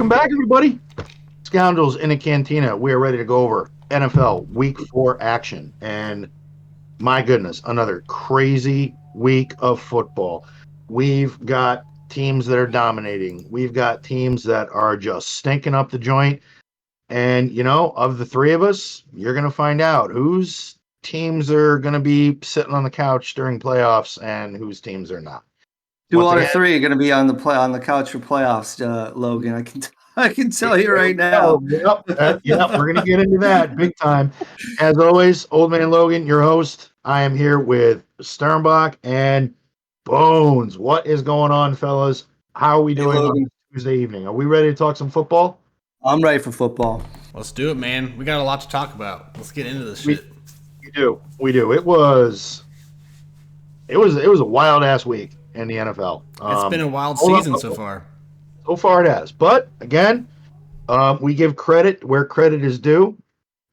Welcome back, everybody. Scoundrels in a Cantina. We are ready to go over NFL Week 4 action. And my goodness, another crazy week of football. We've got teams that are dominating. We've got teams that are just stinking up the joint. And, of the three of us, you're going to find out whose teams are going to be sitting on the couch during playoffs and whose teams are not. Two out of three are going to be on the couch for playoffs, Logan. I can tell you right now. Yep, we're going to get into that big time. As always, OldManLogan, your host. I am here with Sturmboch and Bones. What is going on, fellas? How are we doing on Tuesday evening? Are we ready to talk some football? I'm ready for football. Let's do it, man. We got a lot to talk about. Let's get into this shit. We do. It was a wild ass week in the NFL. It's been a wild season so far. So far it has. But again, we give credit where credit is due.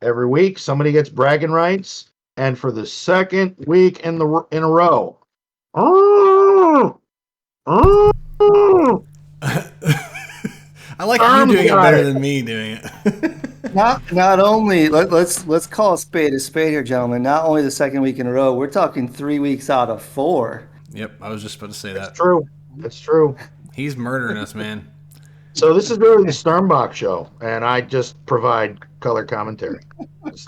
Every week somebody gets bragging rights, and for the second week in a row. I like you doing it better than me doing it. Not only let's call a spade here, gentlemen. Not only the second week in a row, we're talking 3 weeks out of 4. Yep, I was just about to say that. That's true. He's murdering us, man. So this is really the Sturmboch show, and I just provide color commentary.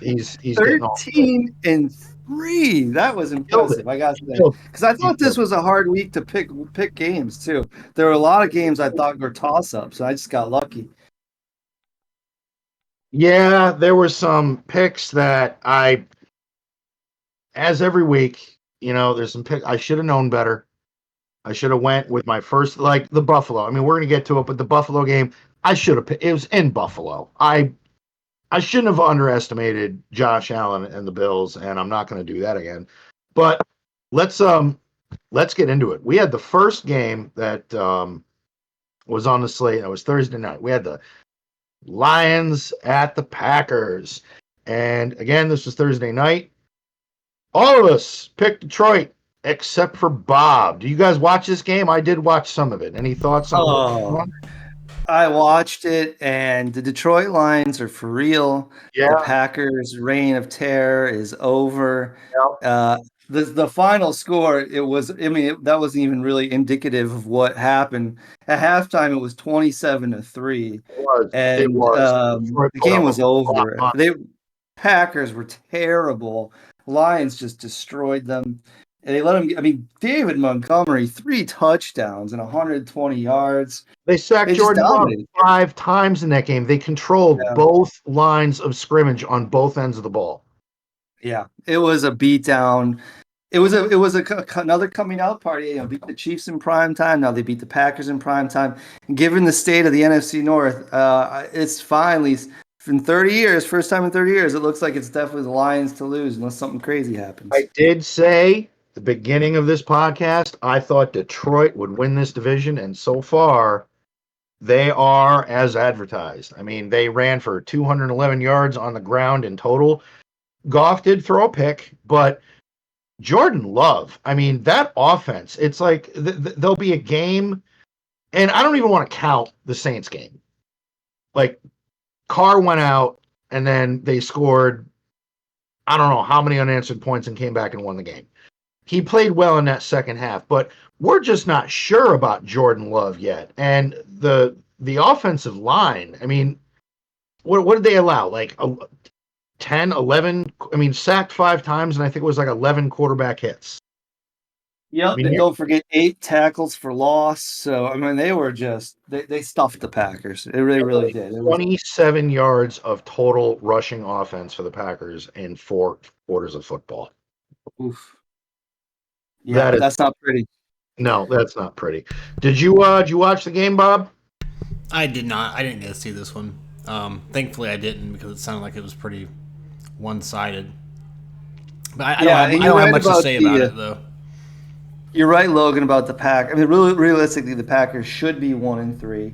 He's 13-3. That was impressive. I got to say, because I thought this was a hard week to pick games too. There were a lot of games I thought were toss-ups, so I just got lucky. Yeah, there were some picks that as every week, there's some picks I should have known better. I should have went with my first, like the Buffalo. I mean, we're going to get to it, but the Buffalo game, I should have picked. It was in Buffalo. I shouldn't have underestimated Josh Allen and the Bills, and I'm not going to do that again. But let's get into it. We had the first game that was on the slate. It was Thursday night. We had the Lions at the Packers. And again, this was Thursday night. All of us picked Detroit except for Bob. Do you guys watch this game? I did watch some of it. Any thoughts on it? I watched it, and the Detroit Lions are for real. Yeah. The Packers' reign of terror is over. Yep. The final score, that wasn't even really indicative of what happened. At halftime, it was 27-3. It was. The game was over. Packers were terrible. Lions just destroyed them. And they let him. David Montgomery, 3 touchdowns and 120 yards. They sacked Jordan Love 5 times in that game. They controlled both lines of scrimmage on both ends of the ball. Yeah, it was a beatdown. It was another coming out party. Beat the Chiefs in prime time. Now they beat the Packers in prime time. And given the state of the NFC North, it's finally in 30 years, first time in 30 years, it looks like it's definitely the Lions to lose unless something crazy happens. I did say the beginning of this podcast, I thought Detroit would win this division, and so far, they are as advertised. I mean, they ran for 211 yards on the ground in total. Goff did throw a pick, but Jordan Love, that offense, it's like there'll be a game, and I don't even want to count the Saints game. Like, Carr went out, and then they scored, I don't know how many unanswered points and came back and won the game. He played well in that second half, but we're just not sure about Jordan Love yet. And the offensive line, what did they allow? Like 10, 11? Sacked 5 times, and I think it was like 11 quarterback hits. Yep, and don't forget 8 tackles for loss. So, they were just, they stuffed the Packers. They really did. 27 yards of total rushing offense for the Packers in 4 quarters of football. Oof. Yeah, that's not pretty. No, that's not pretty. Did you watch the game, Bob? I did not. I didn't get to see this one. Thankfully, I didn't because it sounded like it was pretty one-sided. But I don't have much to say about it, though. You're right, Logan, about the Pack. Realistically, the Packers should be 1-3.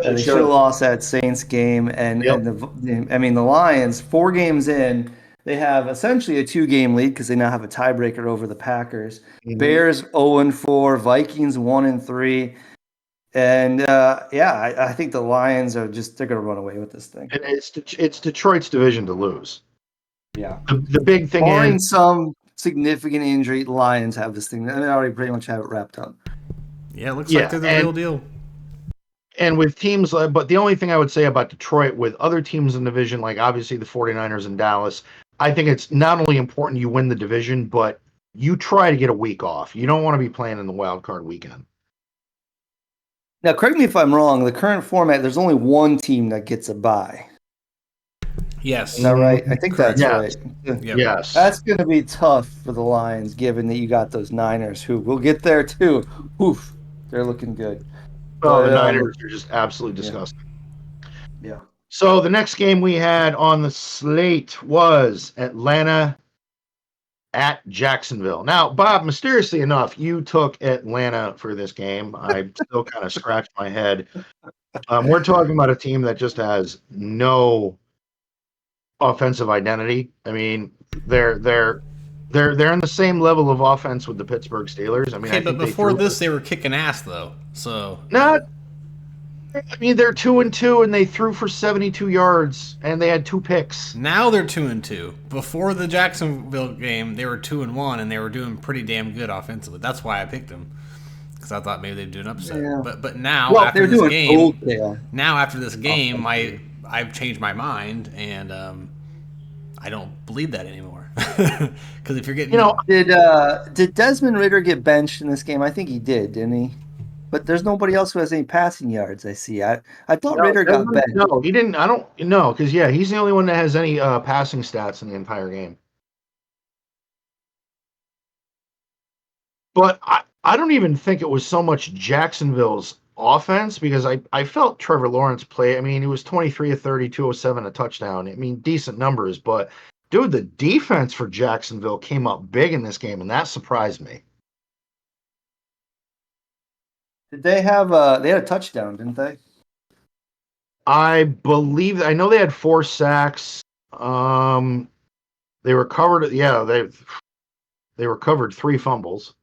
They should have lost that Saints game, and the Lions, 4 games in. They have essentially a 2-game lead because they now have a tiebreaker over the Packers. Mm-hmm. Bears 0-4, Vikings 1-3. And I think the Lions are they're going to run away with this thing. And it's Detroit's division to lose. Yeah. The big thing Barring is some significant injury, the Lions have this thing. They already pretty much have it wrapped up. Yeah, it looks like they're the real deal. And with teams, but the only thing I would say about Detroit with other teams in the division, like obviously the 49ers and Dallas, I think it's not only important you win the division, but you try to get a week off. You don't want to be playing in the wild card weekend. Now, correct me if I'm wrong. The current format, there's only one team that gets a bye. Yes. Is that right? I think Correct. that's Yes. right. Yep. Yes. That's going to be tough for the Lions, given that you got those Niners who will get there too. Oof, they're looking good. Oh, the Niners are just absolutely disgusting. Yeah. So the next game we had on the slate was Atlanta at Jacksonville. Now, Bob, mysteriously enough, you took Atlanta for this game. I still kind of scratch my head. We're talking about a team that just has no offensive identity. I mean, they're in the same level of offense with the Pittsburgh Steelers. I mean, Okay, but before this, they were kicking ass though. So not. I mean, they're 2-2, and they threw for 72 yards, and they had 2 picks. Now they're 2-2. Before the Jacksonville game, they were 2-1, and they were doing pretty damn good offensively. That's why I picked them, because I thought maybe they'd do an upset. Yeah. But now after this game, I've changed my mind, and I don't believe that anymore. Because if you're getting, did Desmond Ridder get benched in this game? I think he did, didn't he? But there's nobody else who has any passing yards. I see. I thought Ridder got benched. No, he didn't. I don't know because he's the only one that has any passing stats in the entire game. But I don't even think it was so much Jacksonville's offense because I felt Trevor Lawrence play. I mean, he was 23 of 30, 207, a touchdown. I mean, decent numbers. But dude, the defense for Jacksonville came up big in this game, and that surprised me. Did they had a touchdown, didn't they? I know they had 4 sacks. They recovered. Yeah, they recovered 3 fumbles.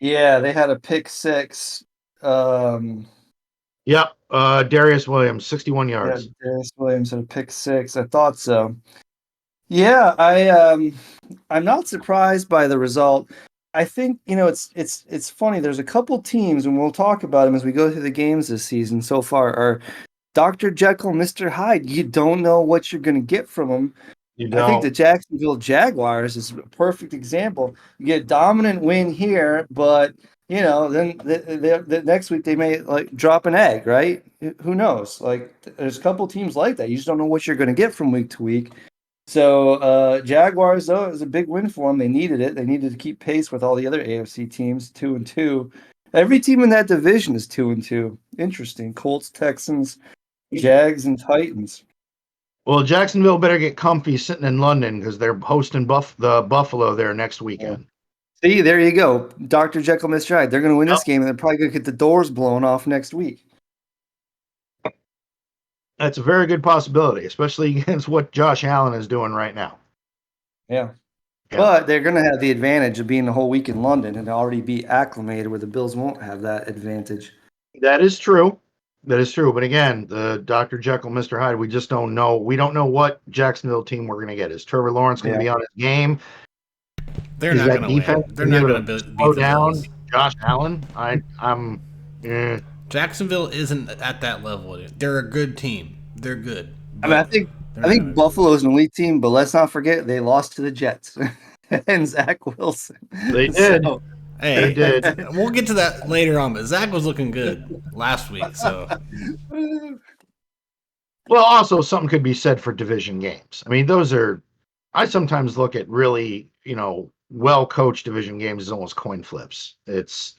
Yeah, they had a pick 6. Yep. Darius Williams, 61 yards. Yeah, Darius Williams had a pick 6. I thought so. Yeah, I'm not surprised by the result. I think it's funny. There's a couple teams, and we'll talk about them as we go through the games this season so far. Are Dr. Jekyll, Mr. Hyde? You don't know what you're going to get from them. I think the Jacksonville Jaguars is a perfect example. You get a dominant win here, but then the next week they may drop an egg, right? Who knows? There's a couple teams like that. You just don't know what you're going to get from week to week. So Jaguars, though, it was a big win for them. They needed it. They needed to keep pace with all the other AFC teams, 2-2. Every team in that division is 2-2. Interesting. Colts, Texans, Jags, and Titans. Well, Jacksonville better get comfy sitting in London because they're hosting the Buffalo there next weekend. See, there you go. Dr. Jekyll, Mr. Hyde. They're going to win this game, and they're probably going to get the doors blown off next week. That's a very good possibility, especially against what Josh Allen is doing right now. Yeah. But they're going to have the advantage of being the whole week in London and already be acclimated where the Bills won't have that advantage. That is true. But again, the Dr. Jekyll, Mr. Hyde, we just don't know. We don't know what Jacksonville team we're going to get. Is Trevor Lawrence going to be on his game? They're not going to win. They're not going to slow down Josh Allen. Jacksonville isn't at that level. They're a good team. They're good. I think Buffalo's an elite team, but let's not forget they lost to the Jets and Zach Wilson. They did. They did. We'll get to that later on, but Zach was looking good last week. So, well, also something could be said for division games. I mean, those are. I sometimes look at really, well-coached division games as almost coin flips. It's,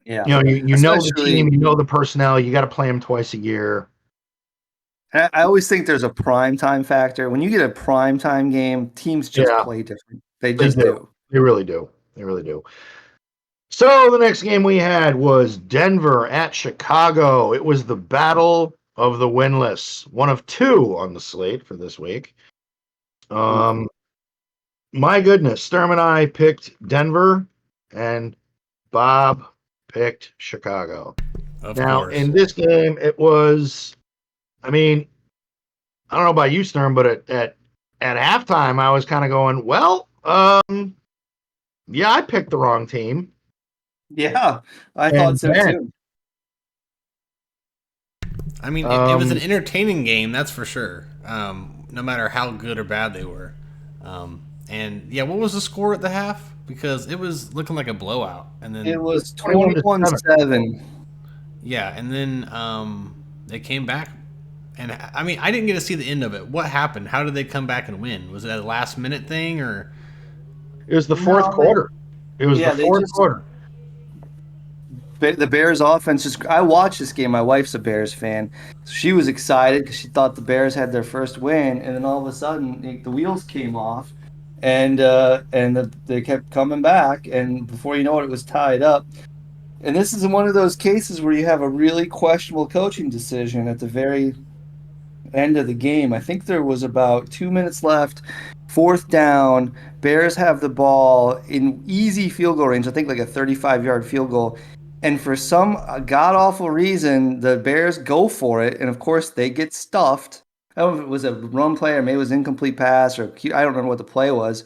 you know the team, you know the personnel. You got to play them twice a year. I always think there's a prime time factor. When you get a prime time game, teams just play different. They just do. They really do. So the next game we had was Denver at Chicago. It was the battle of the winless, one of 2 on the slate for this week. My goodness, Sturm and I picked Denver, and Bob picked Chicago. Of Now, course. in this game, it was, I mean, I don't know about you, Sturm, but at halftime, I was kind of going, well, yeah, I picked the wrong team. Yeah, I thought And so then, too. I mean, it was an entertaining game, that's for sure. No matter how good or bad they were. And yeah, what was the score at the half? Because it was looking like a blowout, and It then was 21-7. 21-7. yeah, and then they came back, and I mean, I didn't get to see the end of it. What happened? How did they come back and win? Was it a last minute thing, or It was the fourth No, quarter. It was the yeah, they fourth just quarter. the Bears offense just I watched this game. My wife's a Bears fan. So she was excited because she thought the Bears had their first win, and then all of a sudden the wheels came off, and they kept coming back, and before you know it, it was tied up. And this is one of those cases where you have a really questionable coaching decision at the very end of the game. I think there was about 2 minutes left, fourth down. Bears have the ball in easy field goal range. I think like a 35-yard field goal. And for some god awful reason, the Bears go for it. And of course, they get stuffed. I don't know if it was a run play or maybe it was incomplete pass or I don't remember what the play was.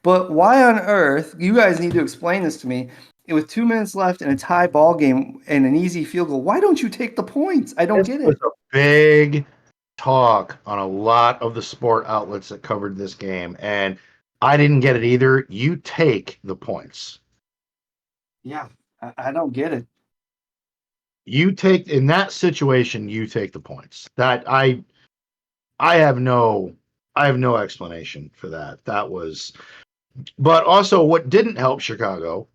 But why on earth, you guys need to explain this to me. With 2 minutes left in a tie ball game and an easy field goal, why don't you take the points? I don't This get was it. a big talk on a lot of the sport outlets that covered this game, and I didn't get it either. You take the points. Yeah, I don't get it. You take in that situation. You take the points. That I have no explanation for that. That was, but also what didn't help Chicago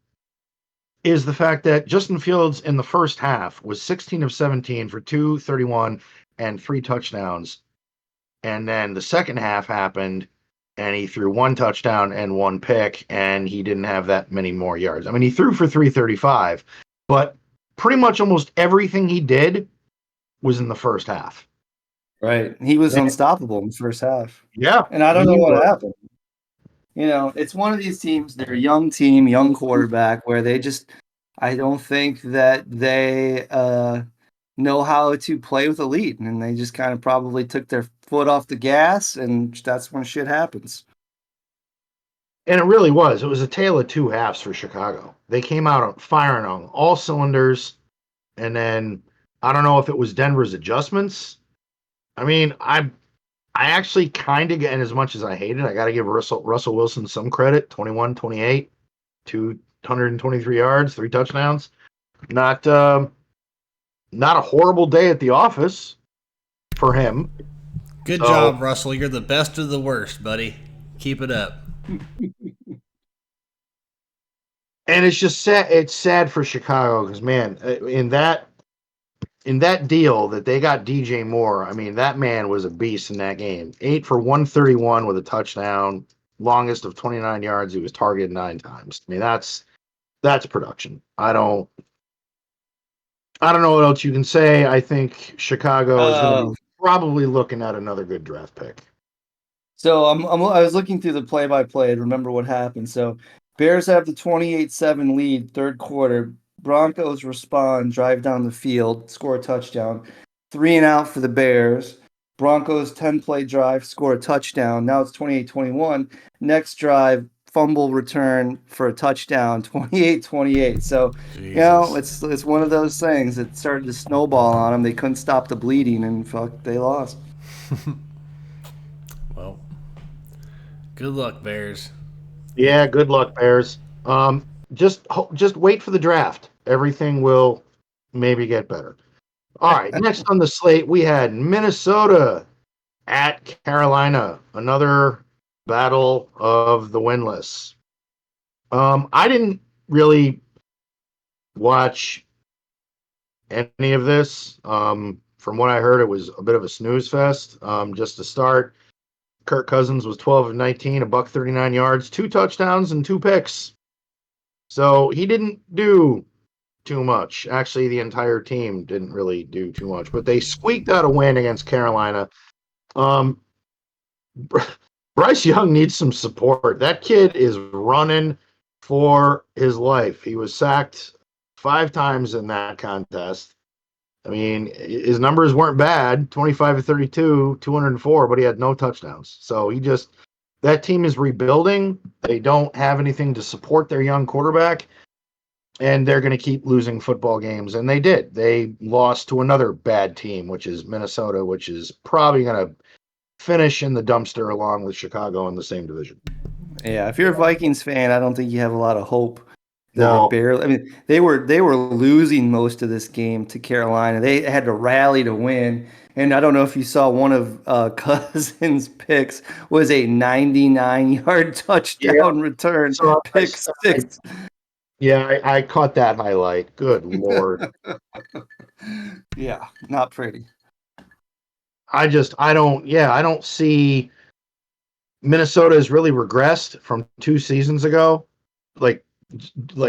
is the fact that Justin Fields in the first half was 16 of 17 for 231 and 3 touchdowns. And then the second half happened and he threw 1 touchdown and 1 pick, and he didn't have that many more yards. I mean, he threw for 335, but pretty much almost everything he did was in the first half. Right. He was And, unstoppable in the first half. yeah. And I don't know he what was. happened. It's one of these teams, they're a young team, young quarterback, where I don't think that they know how to play with elite. And they just kind of probably took their foot off the gas, and that's when shit happens. And it really was. It was a tale of two halves for Chicago. They came out firing on all cylinders, and then I don't know if it was Denver's adjustments. I mean, I actually kind of get, and as much as I hate it, I got to give Russell Wilson some credit. 21, 28, 223 yards, 3 touchdowns. Not not a horrible day at the office for him. good job, Russell? You're the best of the worst, buddy. Keep it up. And it's just sad. It's sad for Chicago because, man, in that deal that they got DJ Moore, I mean, that man was a beast in that game. 8 for 131 with a touchdown, longest of 29 yards. He was targeted 9 times. I mean, that's production. I don't know what else you can say. I think Chicago is going to be probably looking at another good draft pick. So I was looking through the play-by-play to remember what happened. So Bears have the 28-7 lead, third quarter. Broncos respond, drive down the field, score a touchdown. 3 and out for the Bears. Broncos 10-play drive, score a touchdown. Now it's 28-21. Next drive, fumble return for a touchdown, 28-28. So, Jesus. it's one of those things. It started to snowball on them. They couldn't stop the bleeding, and they lost. Well, good luck, Bears. Yeah, good luck, Bears. Just wait for the draft. Everything will maybe get better. All right, next on the slate we had Minnesota at Carolina, another battle of the winless. I didn't really watch any of this. From what I heard, it was a bit of a snooze fest. Just to start, Kirk Cousins was 12 of 19, a buck 39 yards, 2 touchdowns and 2 picks. So he didn't do too much. Actually, the entire team didn't really do too much, but they squeaked out a win against Carolina. Bryce Young needs some support. That kid is running for his life. He was sacked 5 times in that contest. I mean, his numbers weren't bad, 25 to 32, 204, but he had no touchdowns. So that team is rebuilding. They don't have anything to support their young quarterback, and they're going to keep losing football games. And they did. They lost to another bad team, which is Minnesota, which is probably going to finish in the dumpster along with Chicago in the same division. Yeah, if you're a Vikings fan, I don't think you have a lot of hope. No. Barely. I mean, they were losing most of this game to Carolina. They had to rally to win. And I don't know if you saw one of Cousins' picks was a 99-yard touchdown return, pick six. I caught that highlight. Good Lord. Yeah, not pretty. I don't see Minnesota has really regressed from 2 seasons ago. Like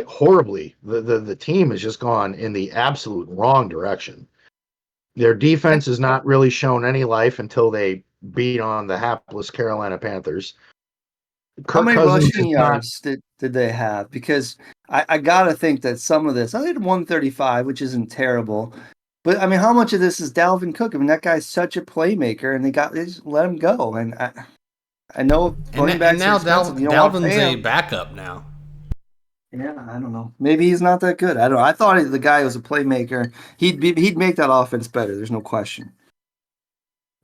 horribly. The team has just gone in the absolute wrong direction. Their defense has not really shown any life until they beat on the hapless Carolina Panthers. How many rushing yards did they have? Because I got to think that some of this, I did 135, which isn't terrible. But, I mean, how much of this is Dalvin Cook? I mean, that guy's such a playmaker, and they just let him go. And I know running backs now Dalvin's a him. backup now. Yeah, I don't know. Maybe he's not that good. I don't know. I thought the guy was a playmaker. He'd make that offense better. There's no question.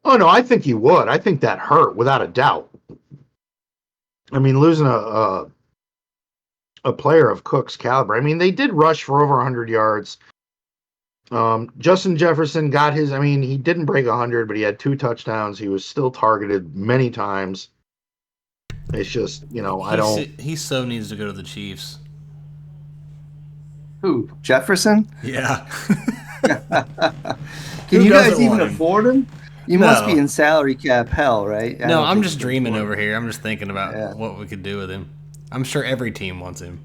Oh, no, I think he would. I think that hurt, without a doubt. I mean, losing a player of Cook's caliber. I mean, they did rush for over 100 yards. Justin Jefferson got his. I mean, he didn't break 100, but he had 2 touchdowns. He was still targeted many times. It's just, He so needs to go to the Chiefs. Who? Jefferson? Yeah. Can you guys even afford him? You must be in salary cap hell, right? No, I'm just dreaming over here. I'm just thinking about what we could do with him. I'm sure every team wants him.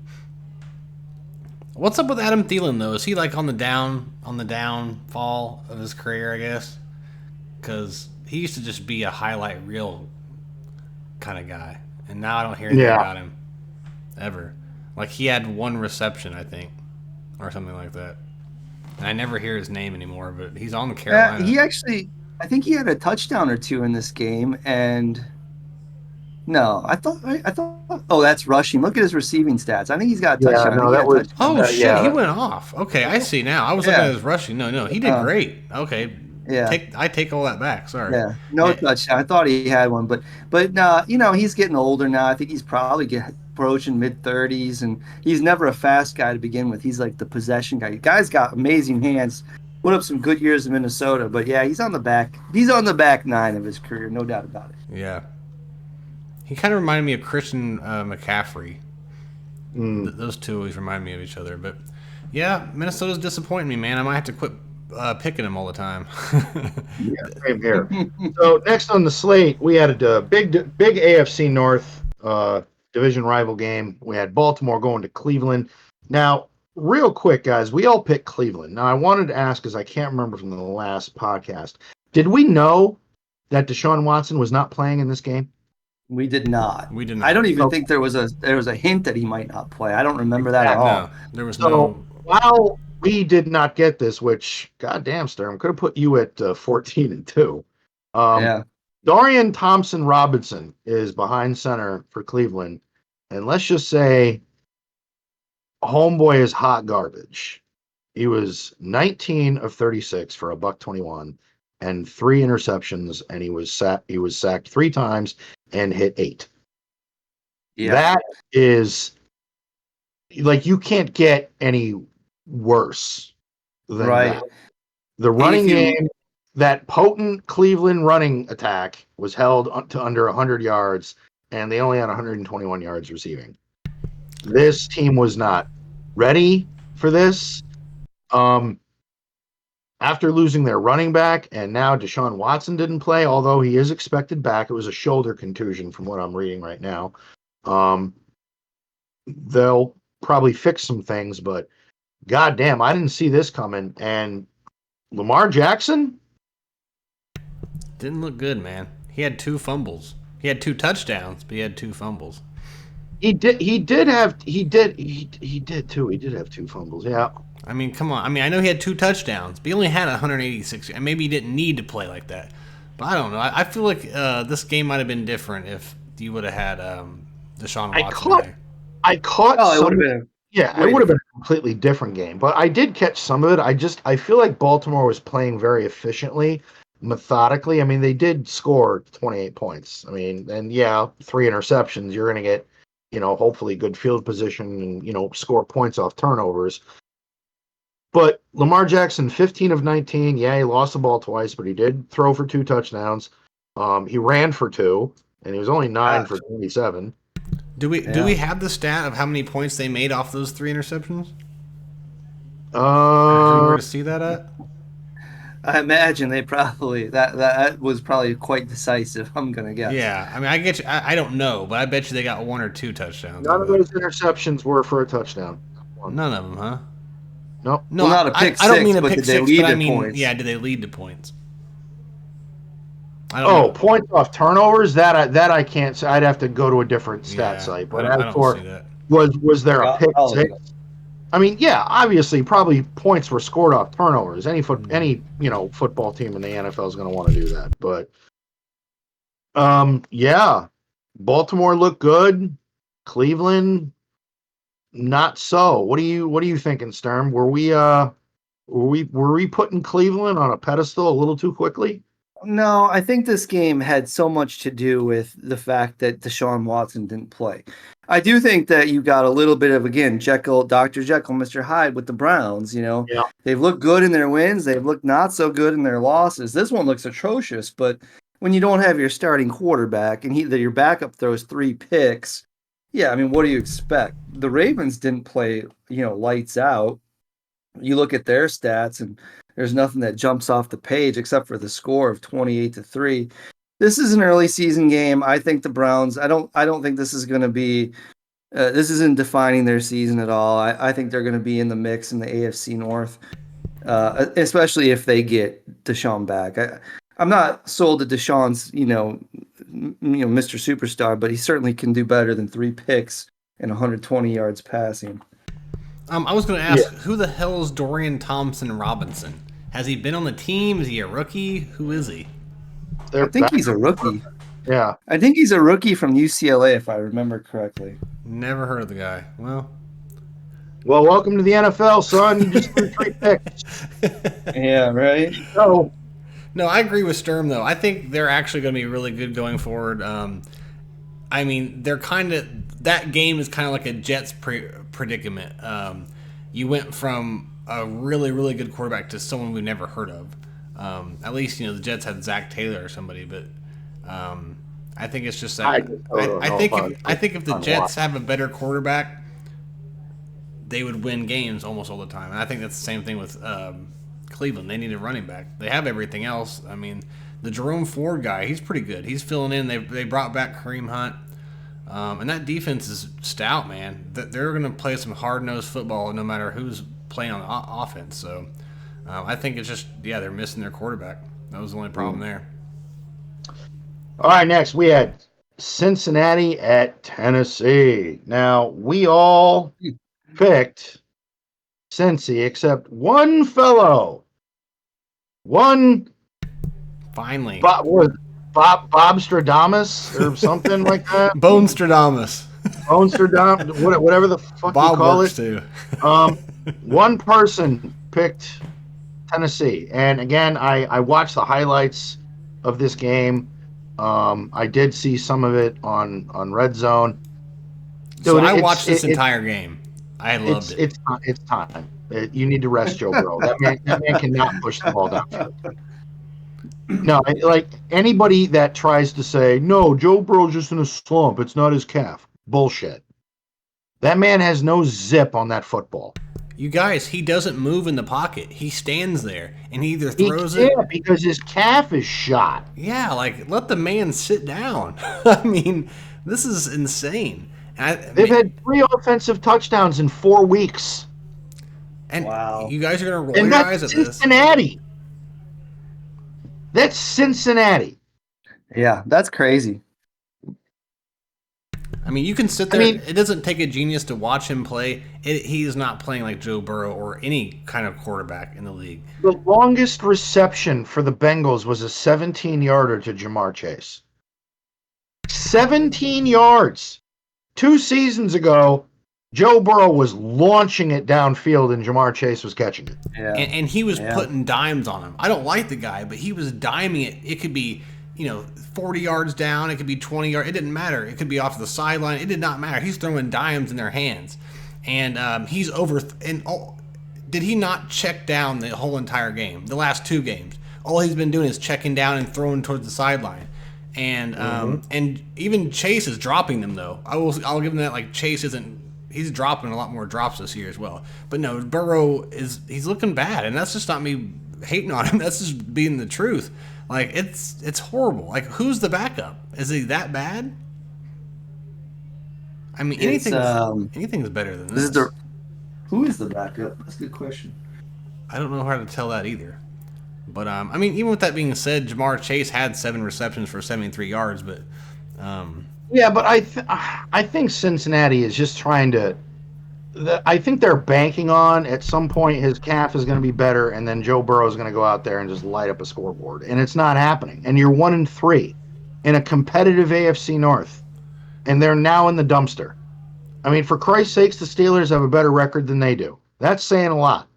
What's up with Adam Thielen though? Is he like on the downfall of his career? I guess because he used to just be a highlight reel kind of guy, and now I don't hear anything about him ever. Like he had 1 reception, I think, or something like that, and I never hear his name anymore. But he's on the Carolina. I think he had a touchdown or 2 in this game, and no, I thought. Oh, that's rushing. Look at his receiving stats. I think he's got a touchdown. Oh shit, he went off. Okay, I see now. I was looking at his rushing. No, he did great. Okay, I take all that back. Sorry. Yeah, no touchdown. I thought he had one, but he's getting older now. I think he's probably approaching mid-30s, and he's never a fast guy to begin with. He's like the possession guy. The guy's got amazing hands. Put up some good years in Minnesota, but yeah, he's on the back 9 of his career, no doubt about it. Yeah. He kind of reminded me of Christian McCaffrey. Those two always remind me of each other. But, yeah, Minnesota's disappointing me, man. I might have to quit picking him all the time. Yeah, same here. So, next on the slate, we had a big AFC North division rival game. We had Baltimore going to Cleveland. Now, real quick, guys, we all picked Cleveland. Now, I wanted to ask, because I can't remember from the last podcast, did we know that Deshaun Watson was not playing in this game? We did not. I don't even think there was a hint that he might not play. I don't remember that at all. No, there was no. While we did not get this, which goddamn Sturm could have put you at 14-2. Dorian Thompson-Robinson is behind center for Cleveland, and let's just say, homeboy is hot garbage. He was 19 of 36 for $121 and 3 interceptions, and he was sacked 3 times and hit 8. Yeah. That is like, you can't get any worse than that. The running game, that potent Cleveland running attack was held to under 100 yards, and they only had 121 yards receiving. This team was not ready for this. After losing their running back, and now Deshaun Watson didn't play, although he is expected back. It was a shoulder contusion from what I'm reading right now. They'll probably fix some things, but goddamn, I didn't see this coming. And Lamar Jackson didn't look good, man. He had 2 fumbles. He had 2 touchdowns, but he had 2 fumbles. He did too. He did have 2 fumbles. Yeah. I mean, come on. I mean, I know he had 2 touchdowns, but he only had 186, and maybe he didn't need to play like that. But I don't know. I feel like this game might have been different if you would have had Deshaun Watson there. I caught Oh, it some. would have been. Yeah, it would have been a completely different game, but I did catch some of it. I feel like Baltimore was playing very efficiently, methodically. I mean, they did score 28 points. I mean, and yeah, 3 interceptions. You're going to get, hopefully good field position and, score points off turnovers. But Lamar Jackson, 15 of 19. Yeah, he lost the ball twice, but he did throw for 2 touchdowns. He ran for 2, and he was only 9 for 27. Do we have the stat of how many points they made off those 3 interceptions? Where to see that at? I imagine they probably that was probably quite decisive. I'm gonna guess. Yeah, I mean, I get you. I don't know, but I bet you they got 1 or 2 touchdowns. None of those interceptions were for a touchdown. None of them, huh? Nope. No, well, not a pick I don't six, mean a but pick did they six, lead but I to mean, points? yeah, did they lead to points? I don't know. Points off turnovers, that I can't say. I'd have to go to a different stat site. But I don't see that. Was there a pick I'll six? I mean, yeah, obviously, probably points were scored off turnovers. Any football team in the NFL is going to want to do that. But, yeah, Baltimore looked good. Cleveland, not so. What are you thinking, Sturm? Were we putting Cleveland on a pedestal a little too quickly? No, I think this game had so much to do with the fact that Deshaun Watson didn't play. I do think that you got a little bit of, again, Dr. Jekyll, Mr. Hyde with the Browns. Yeah. They've looked good in their wins. They've looked not so good in their losses. This one looks atrocious, but when you don't have your starting quarterback and your backup throws 3 picks, yeah, I mean, what do you expect? The Ravens didn't play, lights out. You look at their stats and there's nothing that jumps off the page except for the score of 28-3. This is an early season game. I think the Browns, I don't think this is going to be, this isn't defining their season at all. I think they're going to be in the mix in the AFC North, especially if they get Deshaun back. I'm not sold to Deshaun's, Mr. Superstar, but he certainly can do better than 3 picks and 120 yards passing. I was going to ask, who the hell is Dorian Thompson-Robinson? Has he been on the team? Is he a rookie? Who is he? I think he's a rookie. Yeah. I think he's a rookie from UCLA, if I remember correctly. Never heard of the guy. Well, welcome to the NFL, son. You just threw 3 picks. Yeah, right? So, no, I agree with Sturm, though. I think they're actually going to be really good going forward. I mean, that game is kind of like a Jets predicament. You went from a really, really good quarterback to someone we've never heard of. At least, the Jets had Zach Taylor or somebody, but I think it's just that. I think if the Jets have a better quarterback, they would win games almost all the time. And I think that's the same thing with Cleveland. They need a running back. They have everything else. I mean, the Jerome Ford guy, he's pretty good. He's filling in. They brought back Kareem Hunt. And that defense is stout, man. They're going to play some hard-nosed football no matter who's playing on offense. So I think it's just, they're missing their quarterback. That was the only problem there. All right, next we had Cincinnati at Tennessee. Now, we all picked Cincy except one fellow. Finally. Bob Stradamus or something like that. Bone Stradamus. Whatever the fuck Bob you call works it. Too. One person picked Tennessee, and again, I watched the highlights of this game. I did see some of it on Red Zone. Dude, so I watched this entire game. I loved it. It's time. You need to rest Joe Burrow. That man cannot push the ball downfield. No, like anybody that tries to say, no, Joe Burrow's just in a slump. It's not his calf. Bullshit. That man has no zip on that football. You guys, he doesn't move in the pocket. He stands there and he either throws it. Yeah, because his calf is shot. Yeah, like let the man sit down. I mean, this is insane. They've had 3 offensive touchdowns in 4 weeks. And wow. You guys are going to roll your eyes at this. Cincinnati. That's Cincinnati. Yeah, that's crazy. I mean, you can sit there. It doesn't take a genius to watch him play. He is not playing like Joe Burrow or any kind of quarterback in the league. The longest reception for the Bengals was a 17-yarder to Jamar Chase. 17 yards. 2 seasons ago, Joe Burrow was launching it downfield and Jamar Chase was catching it. Yeah. And he was putting dimes on him. I don't like the guy, but he was diming it. It could be, 40 yards down. It could be 20 yards. It didn't matter. It could be off the sideline. It did not matter. He's throwing dimes in their hands. And he's over. Did he not check down the whole entire game? The last 2 games. All he's been doing is checking down and throwing towards the sideline. And and even Chase is dropping them though. I'll give him that. Like Chase isn't. He's dropping a lot more drops this year as well. But no, Burrow he's looking bad, and that's just not me hating on him. That's just being the truth. Like it's horrible. Like who's the backup? Is he that bad? I mean, anything's better than this. Who is the backup? That's a good question. I don't know how to tell that either. But I mean, even with that being said, Jamar Chase had 7 receptions for 73 yards. But yeah, but I think Cincinnati is just trying to. I think they're banking on at some point his calf is going to be better, and then Joe Burrow is going to go out there and just light up a scoreboard, and it's not happening. And you're 1-3 in a competitive AFC North, and they're now in the dumpster. I mean, for Christ's sakes, the Steelers have a better record than they do. That's saying a lot.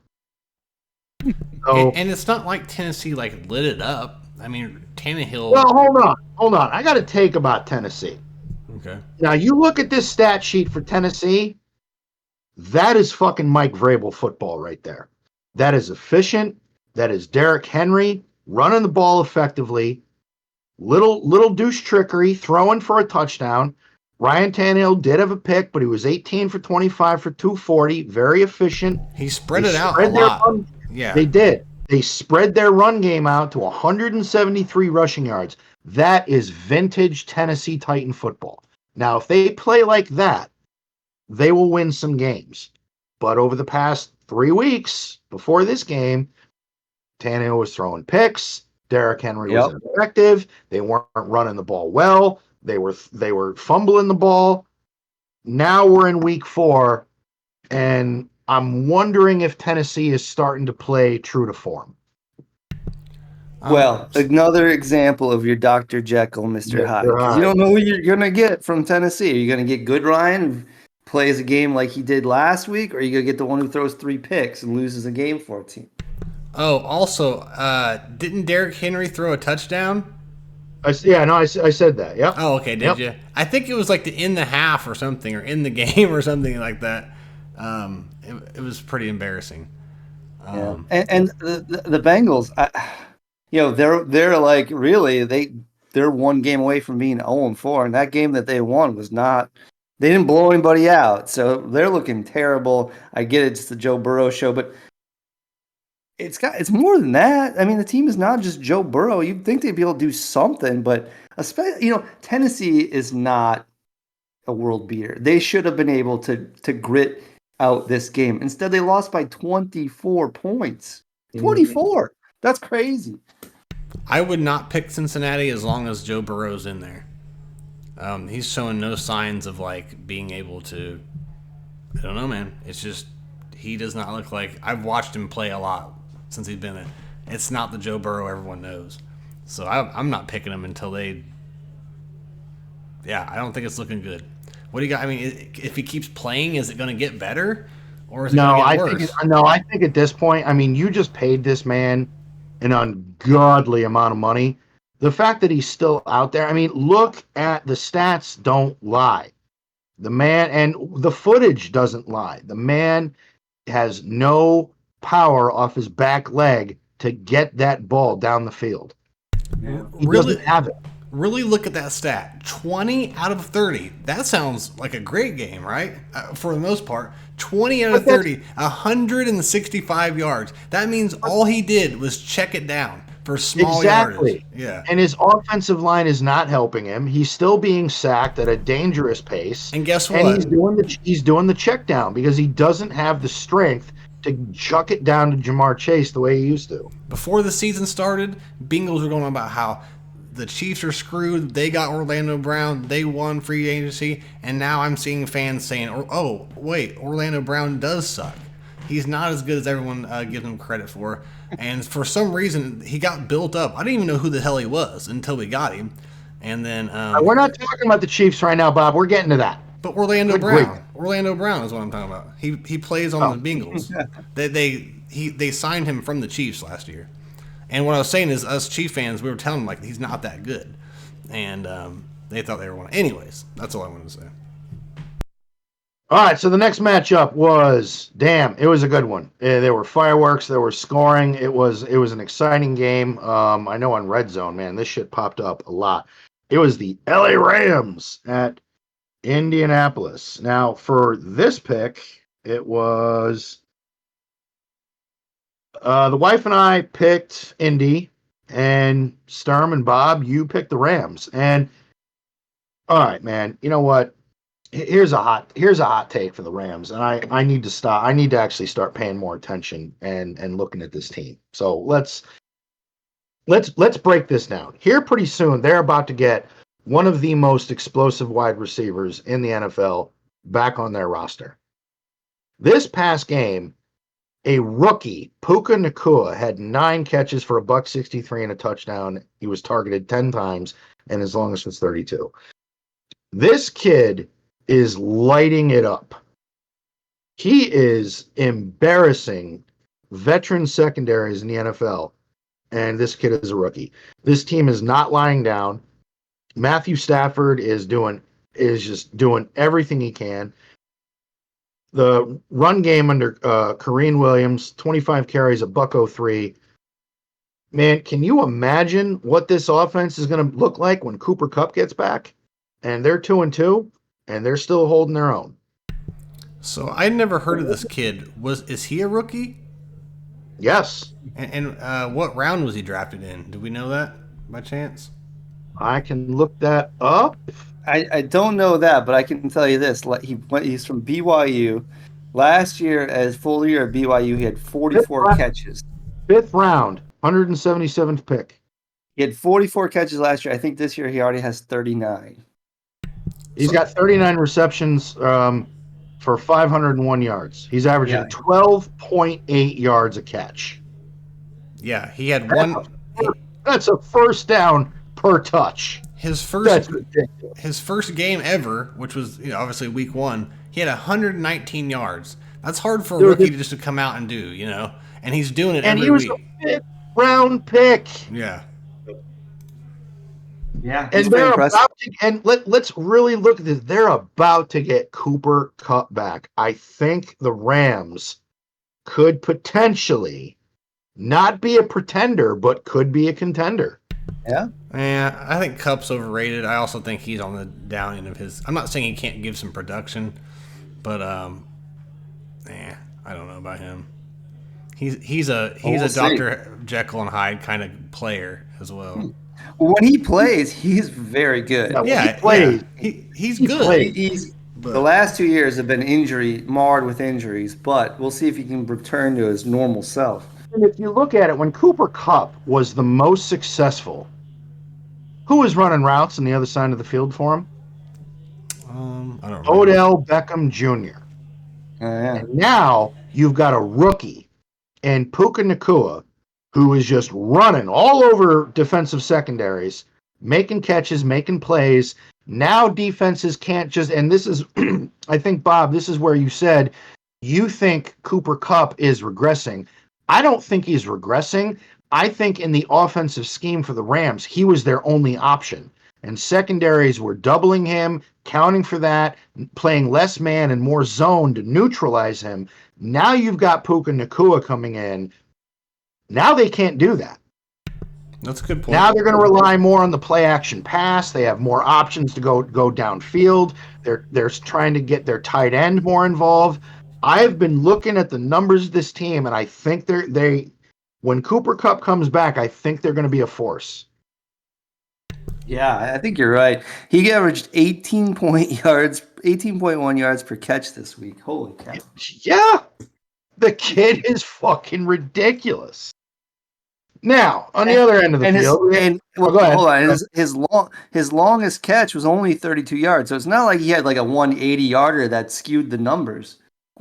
So, and it's not like Tennessee lit it up. I mean, Tannehill. Well, hold on. I got a take about Tennessee. Okay. Now you look at this stat sheet for Tennessee. That is fucking Mike Vrabel football right there. That is efficient. That is Derrick Henry running the ball effectively. Little douche trickery, throwing for a touchdown. Ryan Tannehill did have a pick, but he was 18 for 25 for 240. Very efficient. He spread it out a lot. Yeah, they did. They spread their run game out to 173 rushing yards. That is vintage Tennessee Titan football. Now, if they play like that, they will win some games. But over the past 3 weeks before this game, Tannehill was throwing picks. Derrick Henry was ineffective. They weren't running the ball well. They were fumbling the ball. Now we're in week 4, and I'm wondering if Tennessee is starting to play true to form. Well, another example of your Dr. Jekyll, Mr. Hyde. You don't know who you're going to get from Tennessee. Are you going to get Good Ryan, who plays a game like he did last week, or are you going to get the one who throws 3 picks and loses a game for a team? Oh, also, didn't Derrick Henry throw a touchdown? I said that. Yeah. Oh, okay. Did you? I think it was in the half or something, or in the game or something like that. It was pretty embarrassing. And the Bengals, they're like really they're 1 game away from being 0-4, and that game that they won was not. They didn't blow anybody out, so they're looking terrible. I get it, it's the Joe Burrow show, but it's more than that. I mean, the team is not just Joe Burrow. You'd think they'd be able to do something, but especially Tennessee is not a world beater. They should have been able to grit out this game. Instead, they lost by 24 points. 24. That's crazy. I would not pick Cincinnati as long as Joe Burrow's in there. He's showing no signs of being able to. I don't know, man. It's just he does not look like. I've watched him play a lot since he's been there. It's not the Joe Burrow everyone knows. So I'm not picking him until they. Yeah, I don't think it's looking good. What do you got? I mean, if he keeps playing, is it going to get better, or is it going to get worse? I think at this point, I mean, you just paid this man an ungodly amount of money. The fact that he's still out there, I mean, look at the stats, don't lie. The man, and the footage doesn't lie. The man has no power off his back leg to get that ball down the field. He doesn't have it. Really look at that stat. 20 out of 30. That sounds like a great game, right? For the most part. 20 out of 30. 165 yards. That means all he did was check it down for small yardage. Yeah. And his offensive line is not helping him. He's still being sacked at a dangerous pace. And guess what? And he's doing the check down because he doesn't have the strength to chuck it down to Jamar Chase the way he used to. Before the season started, Bengals were going on about how the Chiefs are screwed. They got Orlando Brown. They won free agency. And now I'm seeing fans saying, oh, wait, Orlando Brown does suck. He's not as good as everyone gives him credit for. And for some reason, he got built up. I didn't even know who the hell he was until we got him. And then we're not talking about the Chiefs right now, Bob. We're getting to that. But Orlando Brown. Orlando Brown is what I'm talking about. He plays on the Bengals. They signed him from the Chiefs last year. And what I was saying is, us Chief fans, we were telling him, like, he's not that good. And they thought they were one. Anyways, that's all I wanted to say. All right, so the next matchup was, it was a good one. There were fireworks, there was scoring. It was an exciting game. I know on Red Zone, man, this shit popped up a lot. It was the LA Rams at Indianapolis. Now, for this pick, it was the wife and I picked Indy, and Sturm and Bob, you picked the Rams. And all right, man, you know what? Here's a hot take for the Rams, and I need to stop. I need to actually start paying more attention and looking at this team. So let's break this down. Here pretty soon, they're about to get one of the most explosive wide receivers in the NFL back on their roster. This past game, a rookie, Puka Nacua, had 9 catches for $163 and a touchdown. He was targeted 10 times, and his longest was 32. This kid is lighting it up. He is embarrassing veteran secondaries in the NFL, and this kid is a rookie. This team is not lying down. Matthew Stafford is just doing everything he can. The run game under Kareem Williams, 25 carries, $103. Man, can you imagine what this offense is going to look like when Cooper Kupp gets back? And they're 2-2, and they're still holding their own. So I never heard of this kid. Is he a rookie? Yes. And what round was he drafted in? Do we know that by chance? I can look that up. I don't know that, but I can tell you this: he's from BYU. Last year, as full year at BYU, he had 44 catches. 5th round, 177th pick. He had 44 catches last year. I think this year he already has 39. He's got 39 receptions for 501 yards. He's averaging 12.8 yards a catch. Yeah, he had one. That's a first down per touch. His first game ever, which was obviously week 1, he had 119 yards. That's hard for a rookie to just come out and do, and he's doing it every week. And he was a 5th round pick. Yeah. Yeah, and they're about to, let's really look at this. They're about to get Cooper Kupp back. I think the Rams could potentially not be a pretender, but could be a contender. Yeah. Yeah, I think Kupp's overrated. I also think he's on the down end of his. I'm not saying he can't give some production, but I don't know about him. He's a Dr. Jekyll and Hyde kind of player as well. When he plays, he's very good. Yeah, he plays. He's good. The last 2 years have been marred with injuries, but we'll see if he can return to his normal self. And if you look at it, when Cooper Kupp was the most successful, who was running routes on the other side of the field for him? I don't know. Odell Beckham Jr. Yeah. And now you've got a rookie and Puka Nacua who is just running all over defensive secondaries, making catches, making plays. Now defenses can't just, and this is, I think, Bob, this is where you said you think Cooper Kupp is regressing. I don't think he's regressing. I think in the offensive scheme for the Rams, he was their only option. And secondaries were doubling him, counting for that, playing less man and more zone to neutralize him. Now you've got Puka Nacua coming in. Now they can't do that. That's a good point. Now they're going to rely more on the play action pass. They have more options to go downfield. They're trying to get their tight end more involved. I've been looking at the numbers of this team, and I think when Cooper Kupp comes back, I think they're going to be a force. Yeah, I think you're right. He averaged 18.1 yards per catch this week. Holy cow. Yeah. The kid is fucking ridiculous. Now, on the other end of the field, go ahead. Hold on, his longest catch was only 32 yards, so it's not like he had like a 180 yarder that skewed the numbers.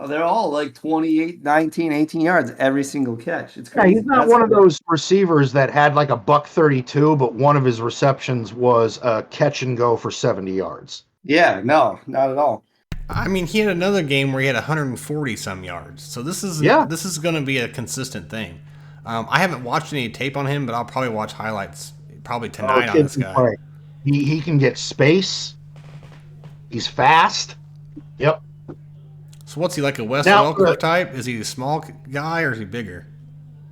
They're all like 28, 19, 18 yards every single catch. It's crazy. Yeah, he's not one of those receivers that had like a $132, but one of his receptions was a catch and go for 70 yards. Yeah, no, not at all. I mean, he had another game where he had 140 some yards. So this is going to be a consistent thing. I haven't watched any tape on him, but I'll probably watch highlights probably tonight on this guy. He can get space. He's fast. Yep. So what's he, like a Wes Welker type? Is he a small guy or is he bigger?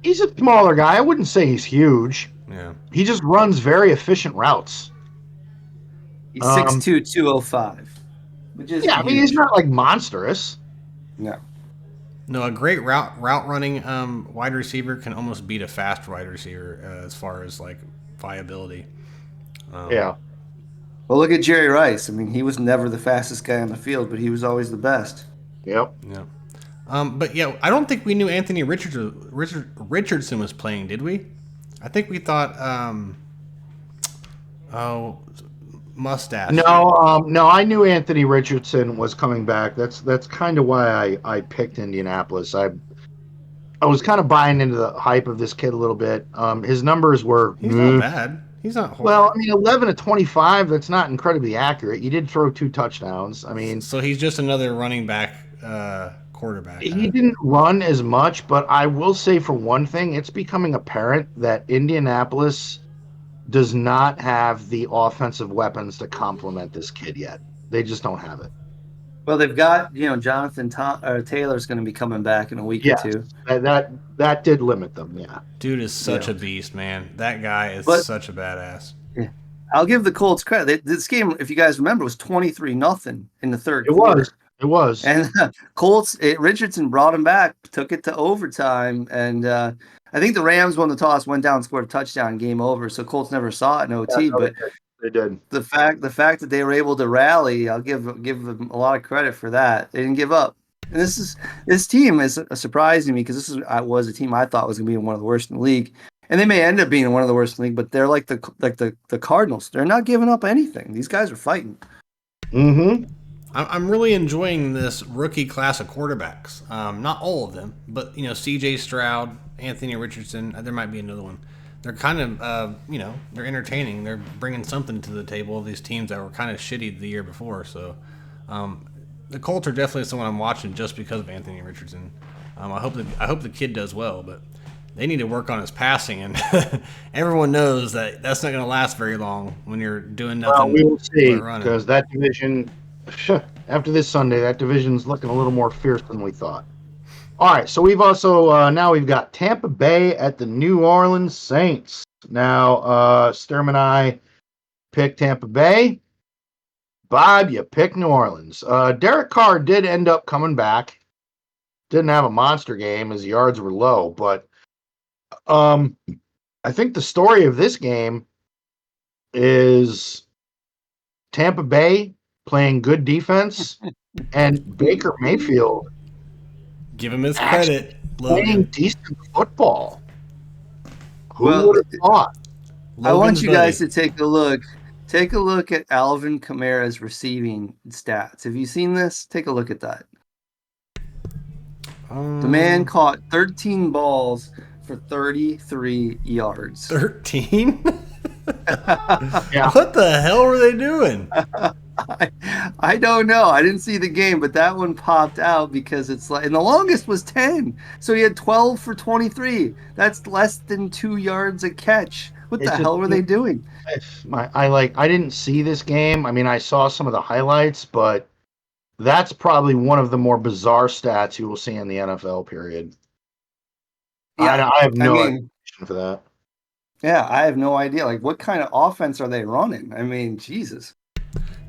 He's a smaller guy. I wouldn't say he's huge. Yeah. He just runs very efficient routes. He's 6'2", 205. Which is I mean, he's not like monstrous. No, a great route running wide receiver can almost beat a fast wide receiver as far as like viability. Yeah. Well, look at Jerry Rice. I mean, he was never the fastest guy on the field, but he was always the best. Yep. Yeah. But yeah, I don't think we knew Anthony Richardson was playing, did we? I think we thought, Mustache. No, I knew Anthony Richardson was coming back. That's kind of why I picked Indianapolis. I was kind of buying into the hype of this kid a little bit. His numbers were He's not bad. He's not horrible. Well, I mean, 11 to 25, that's not incredibly accurate. You did throw 2 touchdowns. I mean, so he's just another running back quarterback. He didn't run as much, but I will say for one thing, it's becoming apparent that Indianapolis does not have the offensive weapons to complement this kid yet. They just don't have it. Well, they've got, Jonathan Taylor's going to be coming back in a week or two. That did limit them, yeah. Dude is such a beast, man. That guy is such a badass. Yeah. I'll give the Colts credit. This game, if you guys remember, was 23-0 in the third quarter. It was. And Colts, Richardson brought him back, took it to overtime, and I think the Rams won the toss, went down, scored a touchdown, game over. So Colts never saw it in OT, but they did. The fact that they were able to rally, I'll give them a lot of credit for that. They didn't give up. And this team is surprising me because this was a team I thought was going to be one of the worst in the league, and they may end up being one of the worst in the league. But they're like the Cardinals. They're not giving up anything. These guys are fighting. Mm-hmm. I'm really enjoying this rookie class of quarterbacks. Not all of them, but C.J. Stroud, Anthony Richardson. There might be another one. They're kind of, they're entertaining. They're bringing something to the table of these teams that were kind of shitty the year before. So, the Colts are definitely someone I'm watching just because of Anthony Richardson. I hope the kid does well, but they need to work on his passing, and everyone knows that that's not going to last very long when you're doing nothing. Well, we will see, because that division, after this Sunday, that division's looking a little more fierce than we thought. All right, so we've also now we've got Tampa Bay at the New Orleans Saints. Now, Sturm and I picked Tampa Bay. Bob, you picked New Orleans. Derek Carr did end up coming back. Didn't have a monster game as the yards were low, but I think the story of this game is Tampa Bay playing good defense and Baker Mayfield give him his credit. Playing decent football. Who would have thought? I want you guys to take a look. Take a look at Alvin Kamara's receiving stats. Have you seen this? Take a look at that. The man caught 13 balls for 33 yards. 13? Yeah. What the hell were they doing? I don't know. I didn't see the game, but that one popped out because it's like, and the longest was 10. So he had 12 for 23. That's less than 2 yards a catch. What the hell were they doing? I didn't see this game. I mean, I saw some of the highlights, but that's probably one of the more bizarre stats you will see in the NFL period. Yeah, I have no explanation for that. Yeah, I have no idea. Like, what kind of offense are they running? I mean, Jesus.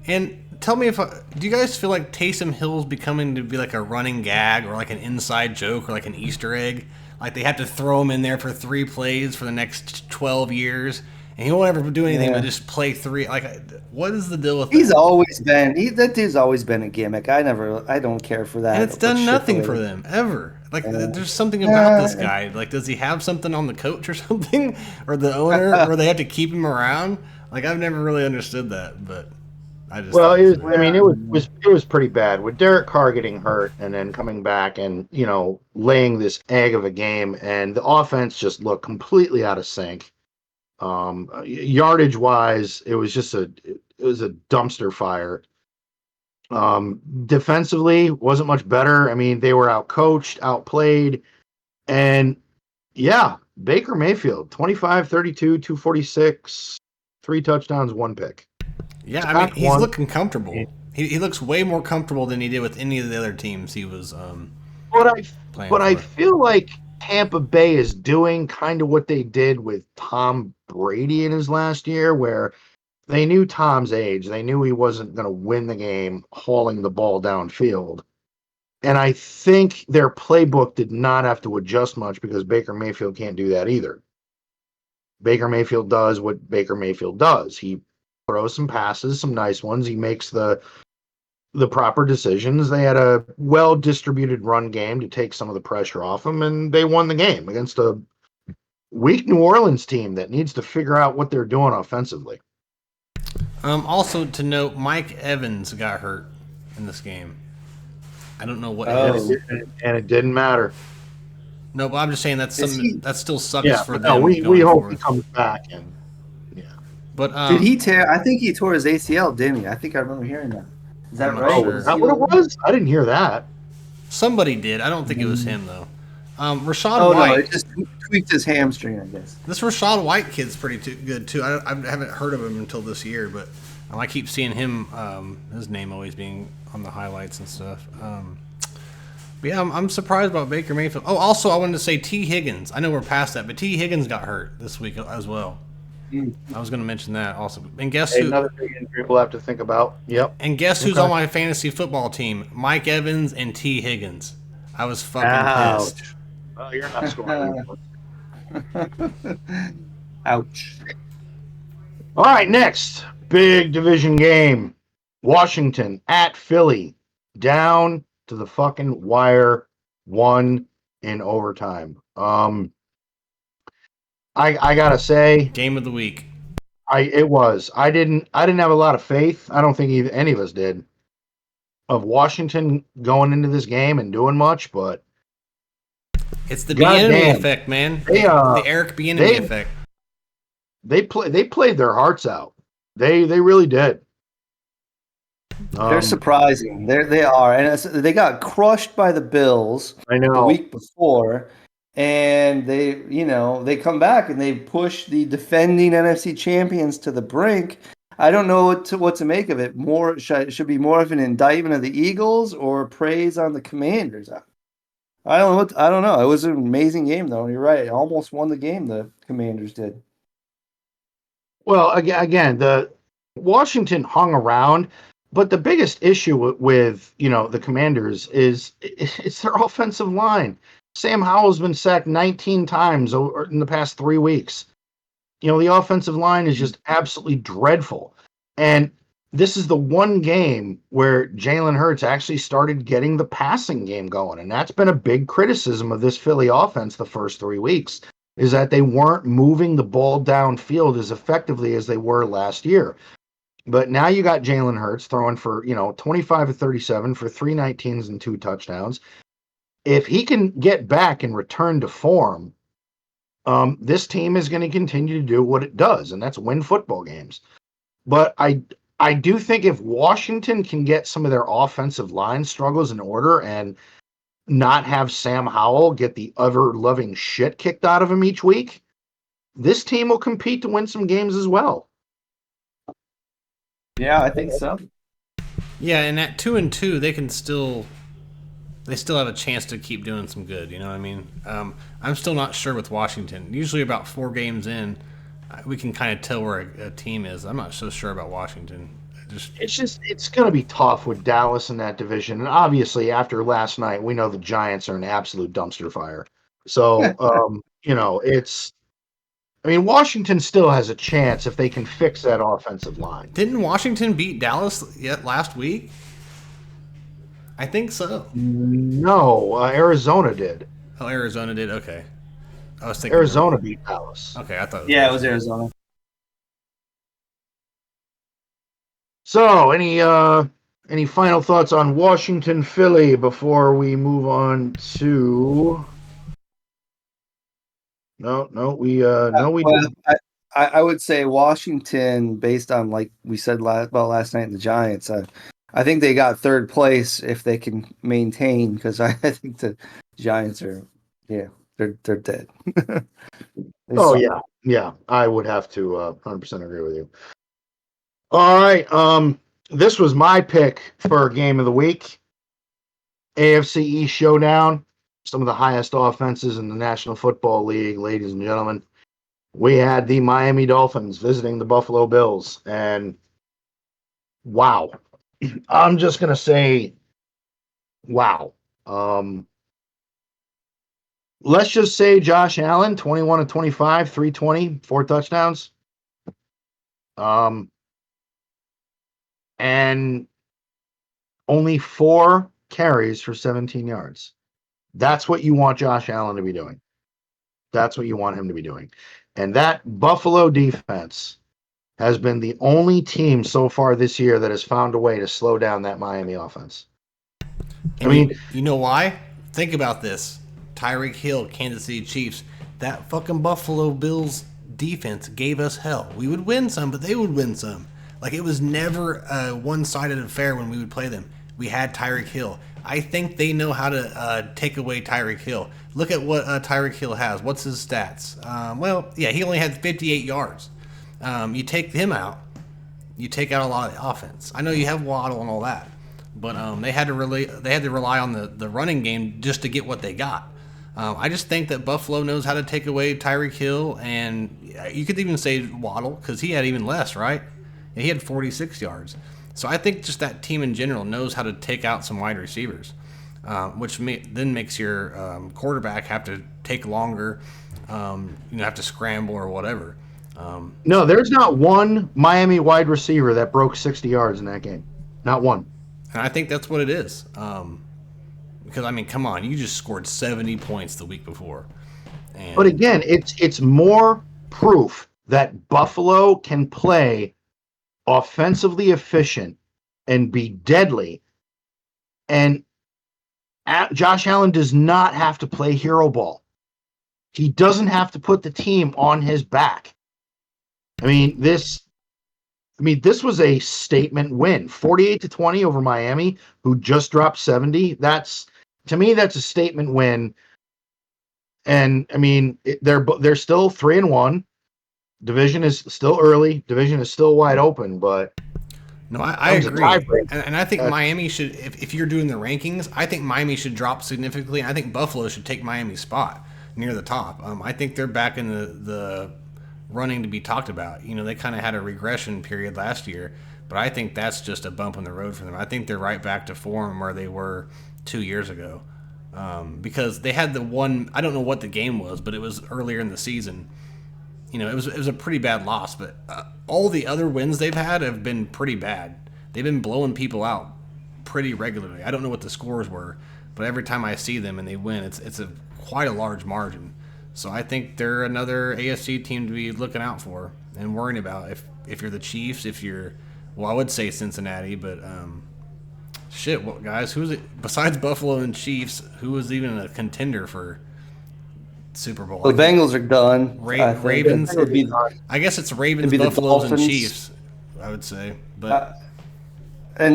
And tell me do you guys feel like Taysom Hill's becoming to be like a running gag or like an inside joke or like an Easter egg? Like they have to throw him in there for 3 plays for the next 12 years, and he won't ever do anything but just play 3. Like, what is the deal with that? That dude's always been a gimmick. I don't care for that. And it's done nothing for them ever. Like, there's something about this guy. Like, does he have something on the coach or something, or the owner, or they have to keep him around? Like, I've never really understood that, but I just Well, thought it was, weird. I mean, it was pretty bad with Derek Carr getting hurt and then coming back and laying this egg of a game, and the offense just looked completely out of sync. Yardage wise, it was a dumpster fire. Defensively wasn't much better. I mean, they were outcoached, outplayed, and yeah, Baker Mayfield, 25, 32, 246, 3 touchdowns, 1 pick. Yeah, I mean, he's looking comfortable. He looks way more comfortable than he did with any of the other teams he was playing But I for. feel like Tampa Bay is doing kind of what they did with Tom Brady in his last year, where they knew Tom's age. They knew he wasn't going to win the game hauling the ball downfield. And I think their playbook did not have to adjust much because Baker Mayfield can't do that either. Baker Mayfield does what Baker Mayfield does. He throws some passes, some nice ones. He makes the proper decisions. They had a well-distributed run game to take some of the pressure off them, and they won the game against a weak New Orleans team that needs to figure out what they're doing offensively. Also to note, Mike Evans got hurt in this game. I don't know what. And it didn't matter. No, but I'm just saying that's something that still sucks Yeah, for no, them. we hope he comes back. And yeah, But did he tear? I think he tore his ACL, didn't he? I think I remember hearing that. Is that I'm not right? sure. is that what it was? I didn't hear that. somebody did. I don't think it was him though. Rashad Oh White. no, it just tweaked his hamstring, I guess. This Rashad White kid's pretty good too. I haven't heard of him until this year, but I keep seeing him, his name always being on the highlights and stuff. But yeah, I'm surprised about Baker Mayfield. Oh, also I wanted to say T. Higgins. I know we're past that, but T. Higgins got hurt this week as well. I was going to mention that also. And guess who? Another big injury we'll have to think about. Yep. And guess who's on my fantasy football team? Mike Evans and T. Higgins. I was fucking pissed. Well, you're not scoring. Ouch. All right, next big division game. Washington at Philly. Down to the fucking wire. Won in overtime. I gotta say, Game of the week. it was. I didn't have a lot of faith. I don't think any of us did, of Washington going into this game and doing much, but It's the God Bieniemy damn. effect, man. They, The Eric Bieniemy effect. they played their hearts out. They really did. They're surprising. They are, and they got crushed by the Bills I the know. week before, and they come back and they push the defending NFC champions to the brink. I don't know what to make of it. More should be more of an indictment of the Eagles or praise on the Commanders. I don't know. It was an amazing game, though. You're right. It almost won the game. The Commanders did. Well, again, the Washington hung around, but the biggest issue with the Commanders is it's their offensive line. Sam Howell's been sacked 19 times in the past 3 weeks. The offensive line is just absolutely dreadful. And this is the one game where Jalen Hurts actually started getting the passing game going. And that's been a big criticism of this Philly offense the first 3 weeks, is that they weren't moving the ball downfield as effectively as they were last year. But now you got Jalen Hurts throwing for, 25 of 37 for 319s and 2 touchdowns. If he can get back and return to form, this team is going to continue to do what it does, and that's win football games. But I do think if Washington can get some of their offensive line struggles in order and not have Sam Howell get the ever-loving shit kicked out of him each week, this team will compete to win some games as well. Yeah, I think so. Yeah, and at 2-2, they still have a chance to keep doing some good. You know what I mean? I'm still not sure with Washington. Usually about 4 games in, we can kind of tell where a team is. I'm not so sure about Washington. It's going to be tough with Dallas in that division. And obviously, after last night, we know the Giants are an absolute dumpster fire. So, Washington still has a chance if they can fix that offensive line. Didn't Washington beat Dallas yet last week? I think so. No, Arizona did. Oh, Arizona did. Okay, I was thinking Arizona beat Dallas. Okay, I thought. Yeah, it was Arizona. So, any final thoughts on Washington, Philly before we move on to? No, we Well, I would say Washington, based on like we said last night in the Giants. I think they got third place if they can maintain, because I think the Giants are, they're dead. They Oh suck. yeah, I would have to 100% agree with you. All right, this was my pick for game of the week. AFC East showdown. Some of the highest offenses in the National Football League, ladies and gentlemen. We had the Miami Dolphins visiting the Buffalo Bills, and wow. I'm just going to say, wow. Let's just say Josh Allen, 21 of 25, 320, 4 touchdowns. And only 4 carries for 17 yards. That's what you want Josh Allen to be doing. That's what you want him to be doing. And that Buffalo defense has been the only team so far this year that has found a way to slow down that Miami offense. You know why? Think about this. Tyreek Hill, Kansas City Chiefs. That fucking Buffalo Bills defense gave us hell. We would win some, but they would win some. Like, it was never a one-sided affair when we would play them. We had Tyreek Hill. I think they know how to take away Tyreek Hill. Look at what Tyreek Hill has. What's his stats? He only had 58 yards. You take him out, you take out a lot of the offense. I know you have Waddle and all that, but they had to rely on the running game just to get what they got. I just think that Buffalo knows how to take away Tyreek Hill, and you could even say Waddle, because he had even less, right? He had 46 yards. So I think just that team in general knows how to take out some wide receivers, which then makes your quarterback have to take longer, have to scramble or whatever. No, there's not one Miami wide receiver that broke 60 yards in that game. Not one. And I think that's what it is. Because, I mean, come on, you just scored 70 points the week before. But again, it's more proof that Buffalo can play offensively efficient and be deadly. And Josh Allen does not have to play hero ball. He doesn't have to put the team on his back. This was a statement win. 48-20 over Miami, who just dropped 70. To me, that's a statement win. And they're still 3-1. Division is still early. Division is still wide open, but no, I agree. And I think Miami should, if you're doing the rankings, I think Miami should drop significantly. I think Buffalo should take Miami's spot near the top. I think they're back in the running to be talked about. They kind of had a regression period last year, but I think that's just a bump in the road for them. I think they're right back to form where they were 2 years ago, because they had the one, I don't know what the game was, but it was earlier in the season. It was a pretty bad loss, but all the other wins they've had have been pretty bad. They've been blowing people out pretty regularly. I don't know what the scores were, but every time I see them and they win, it's quite a large margin. So I think they're another AFC team to be looking out for and worrying about. If you're the Chiefs, I would say Cincinnati, but guys, who's it besides Buffalo and Chiefs? Who is even a contender for Super Bowl? The Bengals are done. Ravens. I guess it's Ravens, Buffaloes, and Chiefs. I would say, but I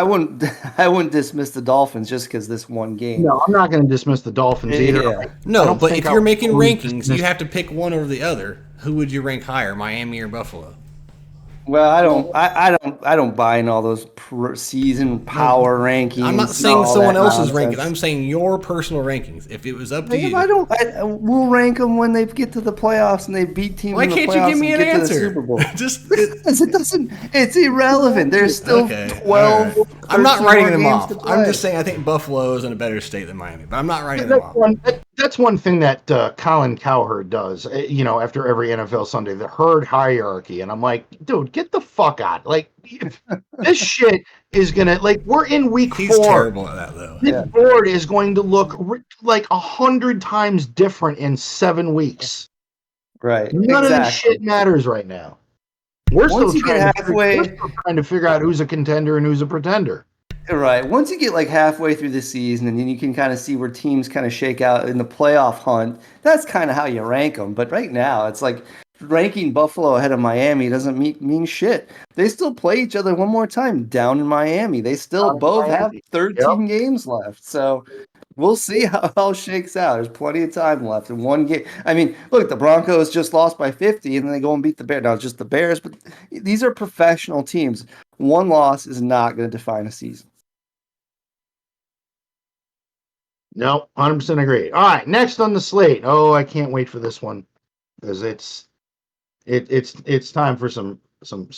wouldn't dismiss the Dolphins just because this one game. No, I'm not going to dismiss the Dolphins either. Yeah. No, but if you're making rankings, you have to pick one over the other. Who would you rank higher, Miami or Buffalo? Well, I don't buy in all those season power rankings. I'm not saying someone else's rankings. I'm saying your personal rankings. If it was up to you, we'll rank them when they get to the playoffs and they beat teams. Why can't you give me an answer? Super Bowl. It doesn't. It's irrelevant. There's still 12 I'm not 13 writing more them games off. to play. I'm just saying I think Buffalo is in a better state than Miami, but I'm not writing them off. That's one thing that Colin Cowherd does, after every NFL Sunday, the herd hierarchy. And I'm like, dude, get the fuck out. Like, this shit is going to, like, we're in week He's 4. terrible at that, though. This board is going to look like 100 times different in 7 weeks. Right. None of this shit matters right now. We're Once still you get halfway, trying to figure out who's a contender and who's a pretender. right. Once you get like halfway through the season, and then you can kind of see where teams kind of shake out in the playoff hunt. That's kind of how you rank them. But right now, it's like ranking Buffalo ahead of Miami doesn't mean shit. They still play each other one more time down in Miami. They still both have 13 games left. So we'll see how it all shakes out. There's plenty of time left in one game. I mean, look, the Broncos just lost by 50, and then they go and beat the Bears. Now, it's just the Bears, but these are professional teams. One loss is not going to define a season. No, 100% agree. All right, next on the slate. Oh, I can't wait for this one because it's time for some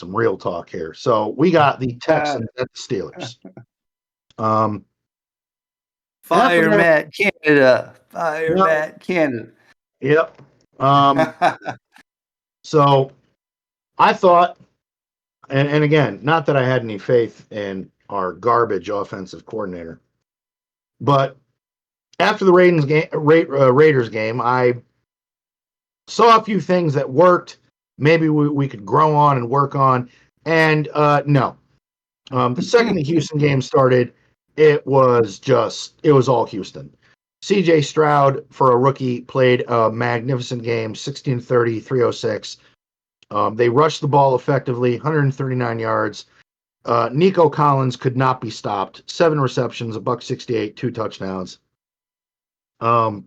real talk here. So we got the Texans at the Steelers. Fire Matt Canada. Fire Matt Canada. Yep. So I thought, and again, not that I had any faith in our garbage offensive coordinator, but after the Raiders game, I saw a few things that worked. Maybe we could grow on and work on. And no. The second the Houston game started, it was all Houston. CJ Stroud, for a rookie, played a magnificent game, 16-30, 306. They rushed the ball effectively, 139 yards. Nico Collins could not be stopped. 7 receptions, $168, 2 touchdowns. I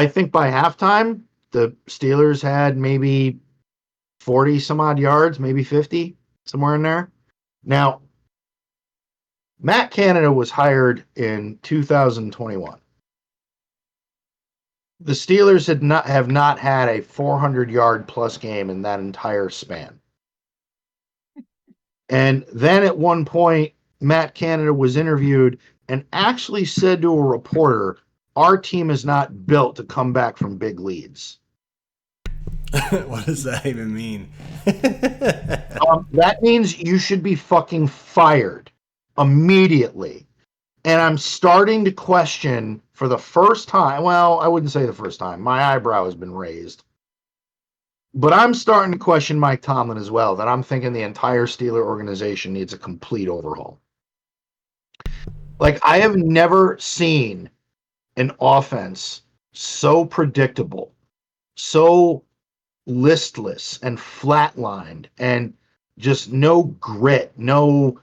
think by halftime, the Steelers had maybe 40 some odd yards, maybe 50, somewhere in there. Now, Matt Canada was hired in 2021. The Steelers have not had a 400-yard plus game in that entire span. And then at one point, Matt Canada was interviewed and actually said to a reporter, "Our team is not built to come back from big leads." What does that even mean? That means you should be fucking fired immediately. And I'm starting to question for the first time. Well, I wouldn't say the first time. My eyebrow has been raised. But I'm starting to question Mike Tomlin as well, that I'm thinking the entire Steeler organization needs a complete overhaul. Like, I have never seen an offense so predictable, so listless and flatlined, and just no grit, no.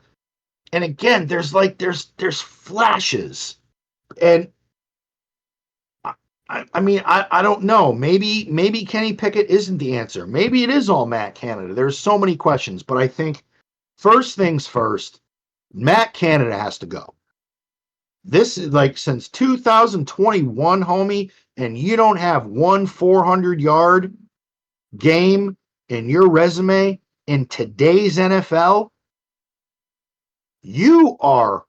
And again, there's flashes, and I mean, I don't know. Maybe Kenny Pickett isn't the answer. Maybe it is all Matt Canada. There's so many questions, but I think first things first, Matt Canada has to go. This is like since 2021, homie, and you don't have one 400-yard game in your resume in today's NFL, you are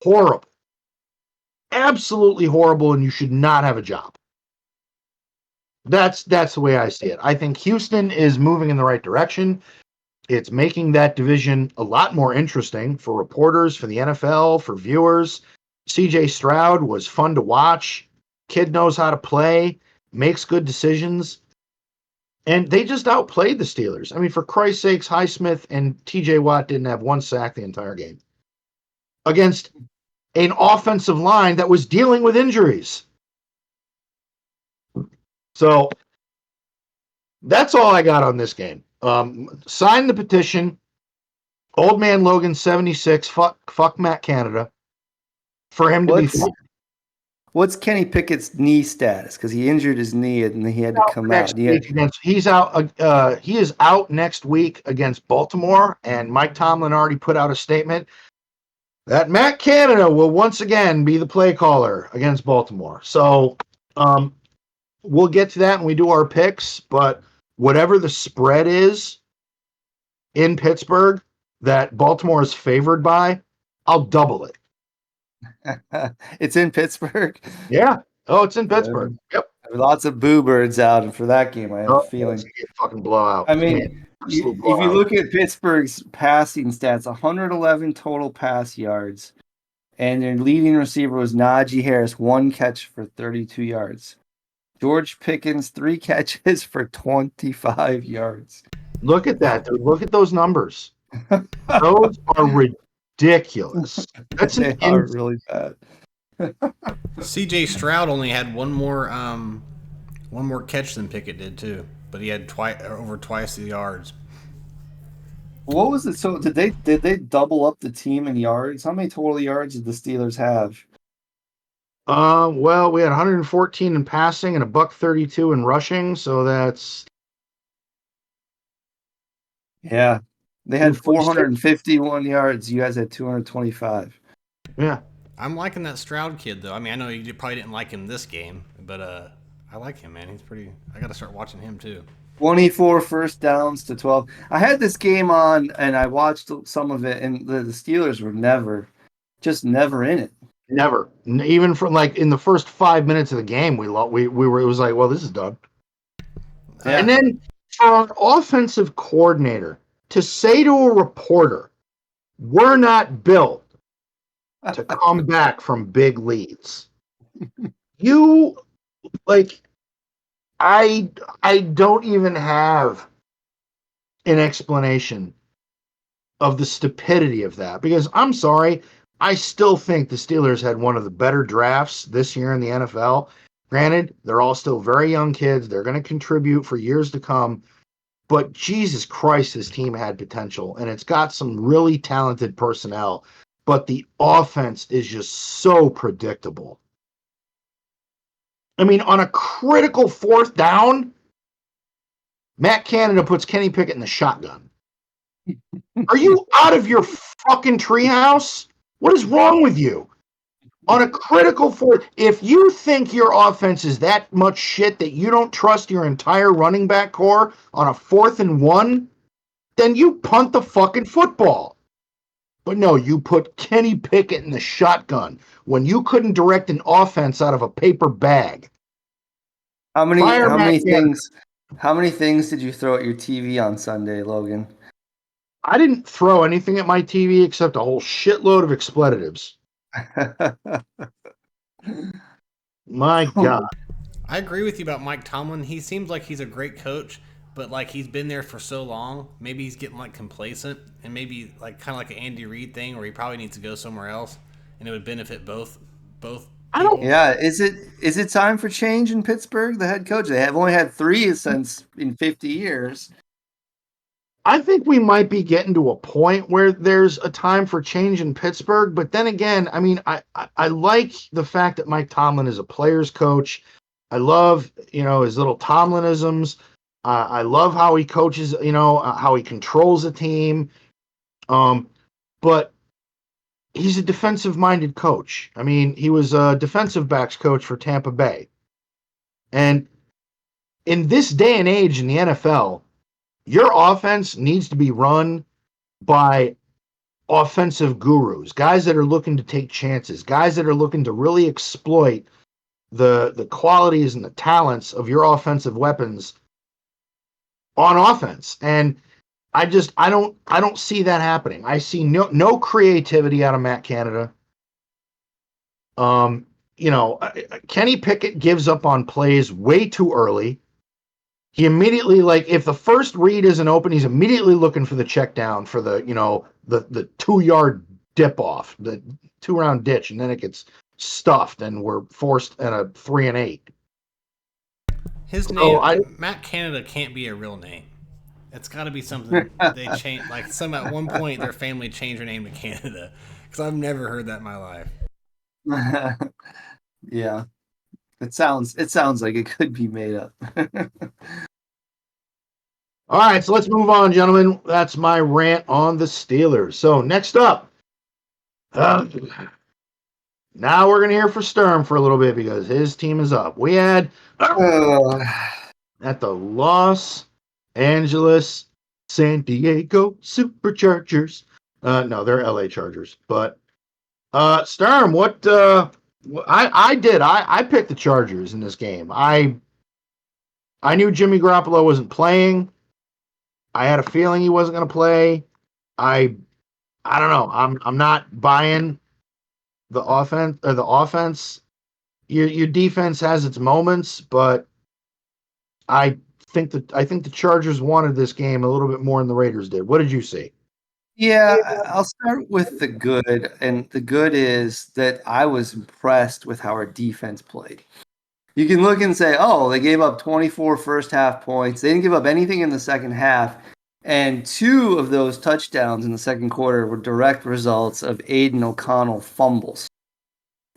horrible. Absolutely horrible, and you should not have a job. That's the way I see it. I think Houston is moving in the right direction. It's making that division a lot more interesting for reporters, for the NFL, for viewers. CJ Stroud was fun to watch. Kid knows how to play, makes good decisions. And they just outplayed the Steelers. I mean, for Christ's sakes, Highsmith and TJ Watt didn't have one sack the entire game against an offensive line that was dealing with injuries. So that's all I got on this game. Sign the petition. OldManLogan 76. Fuck Matt Canada. For him to be fired. What's Kenny Pickett's knee status? Because he injured his knee and he had to come out. He's out. He is out next week against Baltimore, and Mike Tomlin already put out a statement that Matt Canada will once again be the play caller against Baltimore. So we'll get to that when we do our picks, but whatever the spread is in Pittsburgh, that Baltimore is favored by, I'll double it. It's in Pittsburgh. Yeah. Oh, it's in Pittsburgh. Yep. Lots of boo birds out for that game. I have a feeling. It's gonna be a fucking blowout. I mean, Absolute if you blowout. look at Pittsburgh's passing stats, 111 total pass yards, and their leading receiver was Najee Harris, 1 catch for 32 yards. George Pickens, 3 catches for 25 yards. Look at that, dude. Look at those numbers. Those are ridiculous. That's They are really bad. C.J. Stroud only had one more catch than Pickett did too, but he had over twice the yards. What was it? So did they double up the team in yards? How many total yards did the Steelers have? Well, we had 114 in passing and $132 in rushing, so that's Yeah. They had 451 yards. You guys had 225. yeah. I'm liking that Stroud kid though. I mean, I know you probably didn't like him this game, but I like him, man. He's pretty. I got to start watching him too. 24 first downs to 12. I had this game on and I watched some of it, and the Steelers were never in it. Never. Even from like in the first 5 minutes of the game, we were. It was like, well, this is done. Yeah. And then for an offensive coordinator to say to a reporter, "We're not built to come back from big leads." You like, I don't even have an explanation of the stupidity of that, because I'm sorry, I still think the Steelers had one of the better drafts this year in the NFL. Granted, they're all still very young kids. They're going to contribute for years to come. But Jesus Christ, this team had potential, and it's got some really talented personnel. But the offense is just so predictable. I mean, on a critical 4th down, Matt Canada puts Kenny Pickett in the shotgun. Are you out of your fucking treehouse? What is wrong with you? On a critical 4th, if you think your offense is that much shit that you don't trust your entire running back core on a 4th and 1, then you punt the fucking football. But no, you put Kenny Pickett in the shotgun when you couldn't direct an offense out of a paper bag. How many things did you throw at your TV on Sunday, Logan? I didn't throw anything at my TV except a whole shitload of expletives. My God. I agree with you about Mike Tomlin. He seems like he's a great coach, but like he's been there for so long, maybe he's getting like complacent, and maybe like kind of like an Andy Reid thing where he probably needs to go somewhere else, and it would benefit both. I don't. Yeah, is it time for change in Pittsburgh? The head coach, they have only had 3 since in 50 years. I think we might be getting to a point where there's a time for change in Pittsburgh. But then again, I mean, I like the fact that Mike Tomlin is a player's coach. I love, his little Tomlinisms. I love how he coaches, how he controls a team. But he's a defensive-minded coach. I mean, he was a defensive backs coach for Tampa Bay. And in this day and age in the NFL, your offense needs to be run by offensive gurus, guys that are looking to take chances, guys that are looking to really exploit the qualities and the talents of your offensive weapons on offense. And I don't see that happening. I see no creativity out of Matt Canada. Kenny Pickett gives up on plays way too early. He immediately, if the first read isn't open, he's immediately looking for the check down for the 2-yard dip off, the 2-round ditch, and then it gets stuffed, and we're forced in a 3 and 8. His name, Matt Canada, can't be a real name. It's got to be something they change. Like at one point, their family changed their name to Canada, because I've never heard that in my life. Yeah. It sounds like it could be made up. All right, so let's move on, gentlemen. That's my rant on the Steelers. So next up, now we're going to hear for Sturm for a little bit because his team is up. We had at the Los Angeles San Diego Superchargers. No, they're LA Chargers. But Sturm, what I picked the Chargers in this game. I knew Jimmy Garoppolo wasn't playing. I had a feeling he wasn't going to play. I don't know. I'm not buying the offense. Your defense has its moments, but I think the Chargers wanted this game a little bit more than the Raiders did. What did you see? Yeah, I'll start with the good, and the good is that I was impressed with how our defense played. You can look and say, oh, they gave up 24 first half points. They didn't give up anything in the second half. And 2 of those touchdowns in the second quarter were direct results of Aiden O'Connell fumbles.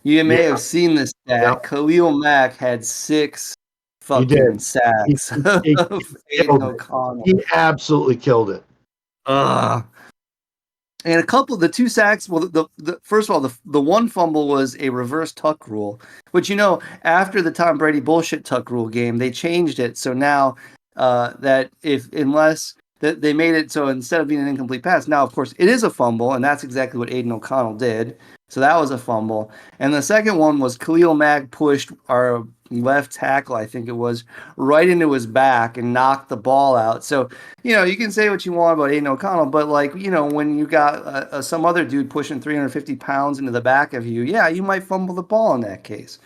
You may have seen this stat. Yep. Khalil Mack had 6 fucking sacks He of Aiden O'Connell. He absolutely killed it. And a couple of the 2 sacks, well, the first of all, the one fumble was a reverse tuck rule, which, after the Tom Brady bullshit tuck rule game, they changed it. So now unless they made it so instead of being an incomplete pass, now, of course, it is a fumble, and that's exactly what Aiden O'Connell did. So that was a fumble. And the second one was Khalil Mack pushed our left tackle, I think it was, right into his back and knocked the ball out. So, you can say what you want about Aiden O'Connell, but when you got some other dude pushing 350 pounds into the back of you, yeah, you might fumble the ball in that case.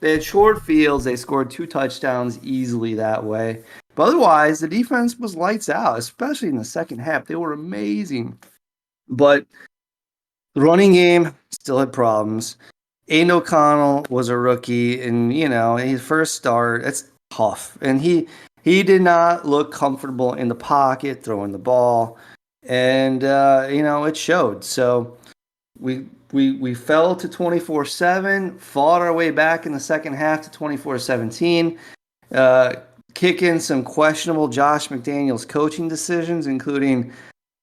They had short fields. They scored 2 touchdowns easily that way. But otherwise, the defense was lights out, especially in the second half. They were amazing. But the running game still had problems. Aiden O'Connell was a rookie, and his first start, it's tough. And he did not look comfortable in the pocket throwing the ball, and it showed. So we fell to 24-7, fought our way back in the second half to 24-17. Kick in some questionable Josh McDaniels coaching decisions, including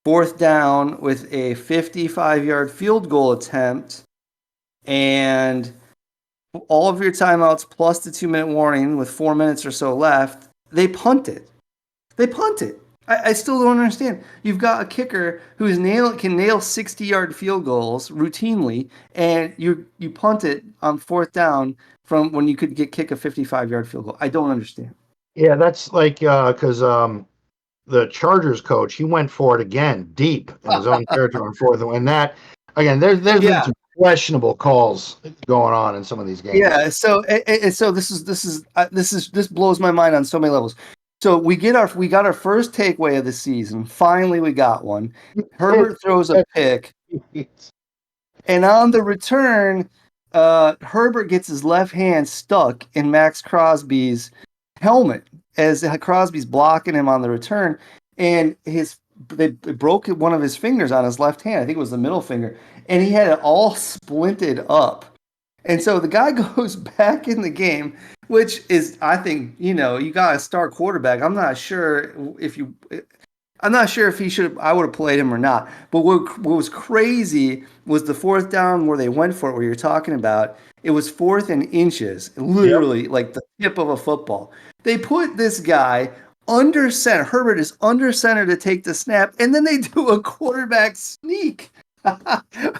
4th down with a 55-yard field goal attempt, and all of your timeouts plus the 2-minute warning with 4 minutes or so left, they punted. I still don't understand. You've got a kicker who can nail 60-yard field goals routinely, and you punt it on 4th down from when you could kick a 55-yard field goal. I don't understand. Yeah, that's like because the Chargers coach, he went for it again deep in his own territory on 4th, and that again, there's been some questionable calls going on in some of these games. Yeah, so this blows my mind on so many levels. So we got our first takeaway of the season. Finally, we got one. Herbert throws a pick, and on the return, Herbert gets his left hand stuck in Max Crosby's helmet as Crosby's blocking him on the return, and they broke one of his fingers on his left hand. I think it was the middle finger, and he had it all splinted up. And so the guy goes back in the game, which is, I think, you got a star quarterback. I'm not sure if he should. I would have played him or not. But what was crazy was the 4th down where they went for it, where you're talking about. It was 4th and inches, literally like the tip of a football. They put this guy under center. Herbert is under center to take the snap, and then they do a quarterback sneak.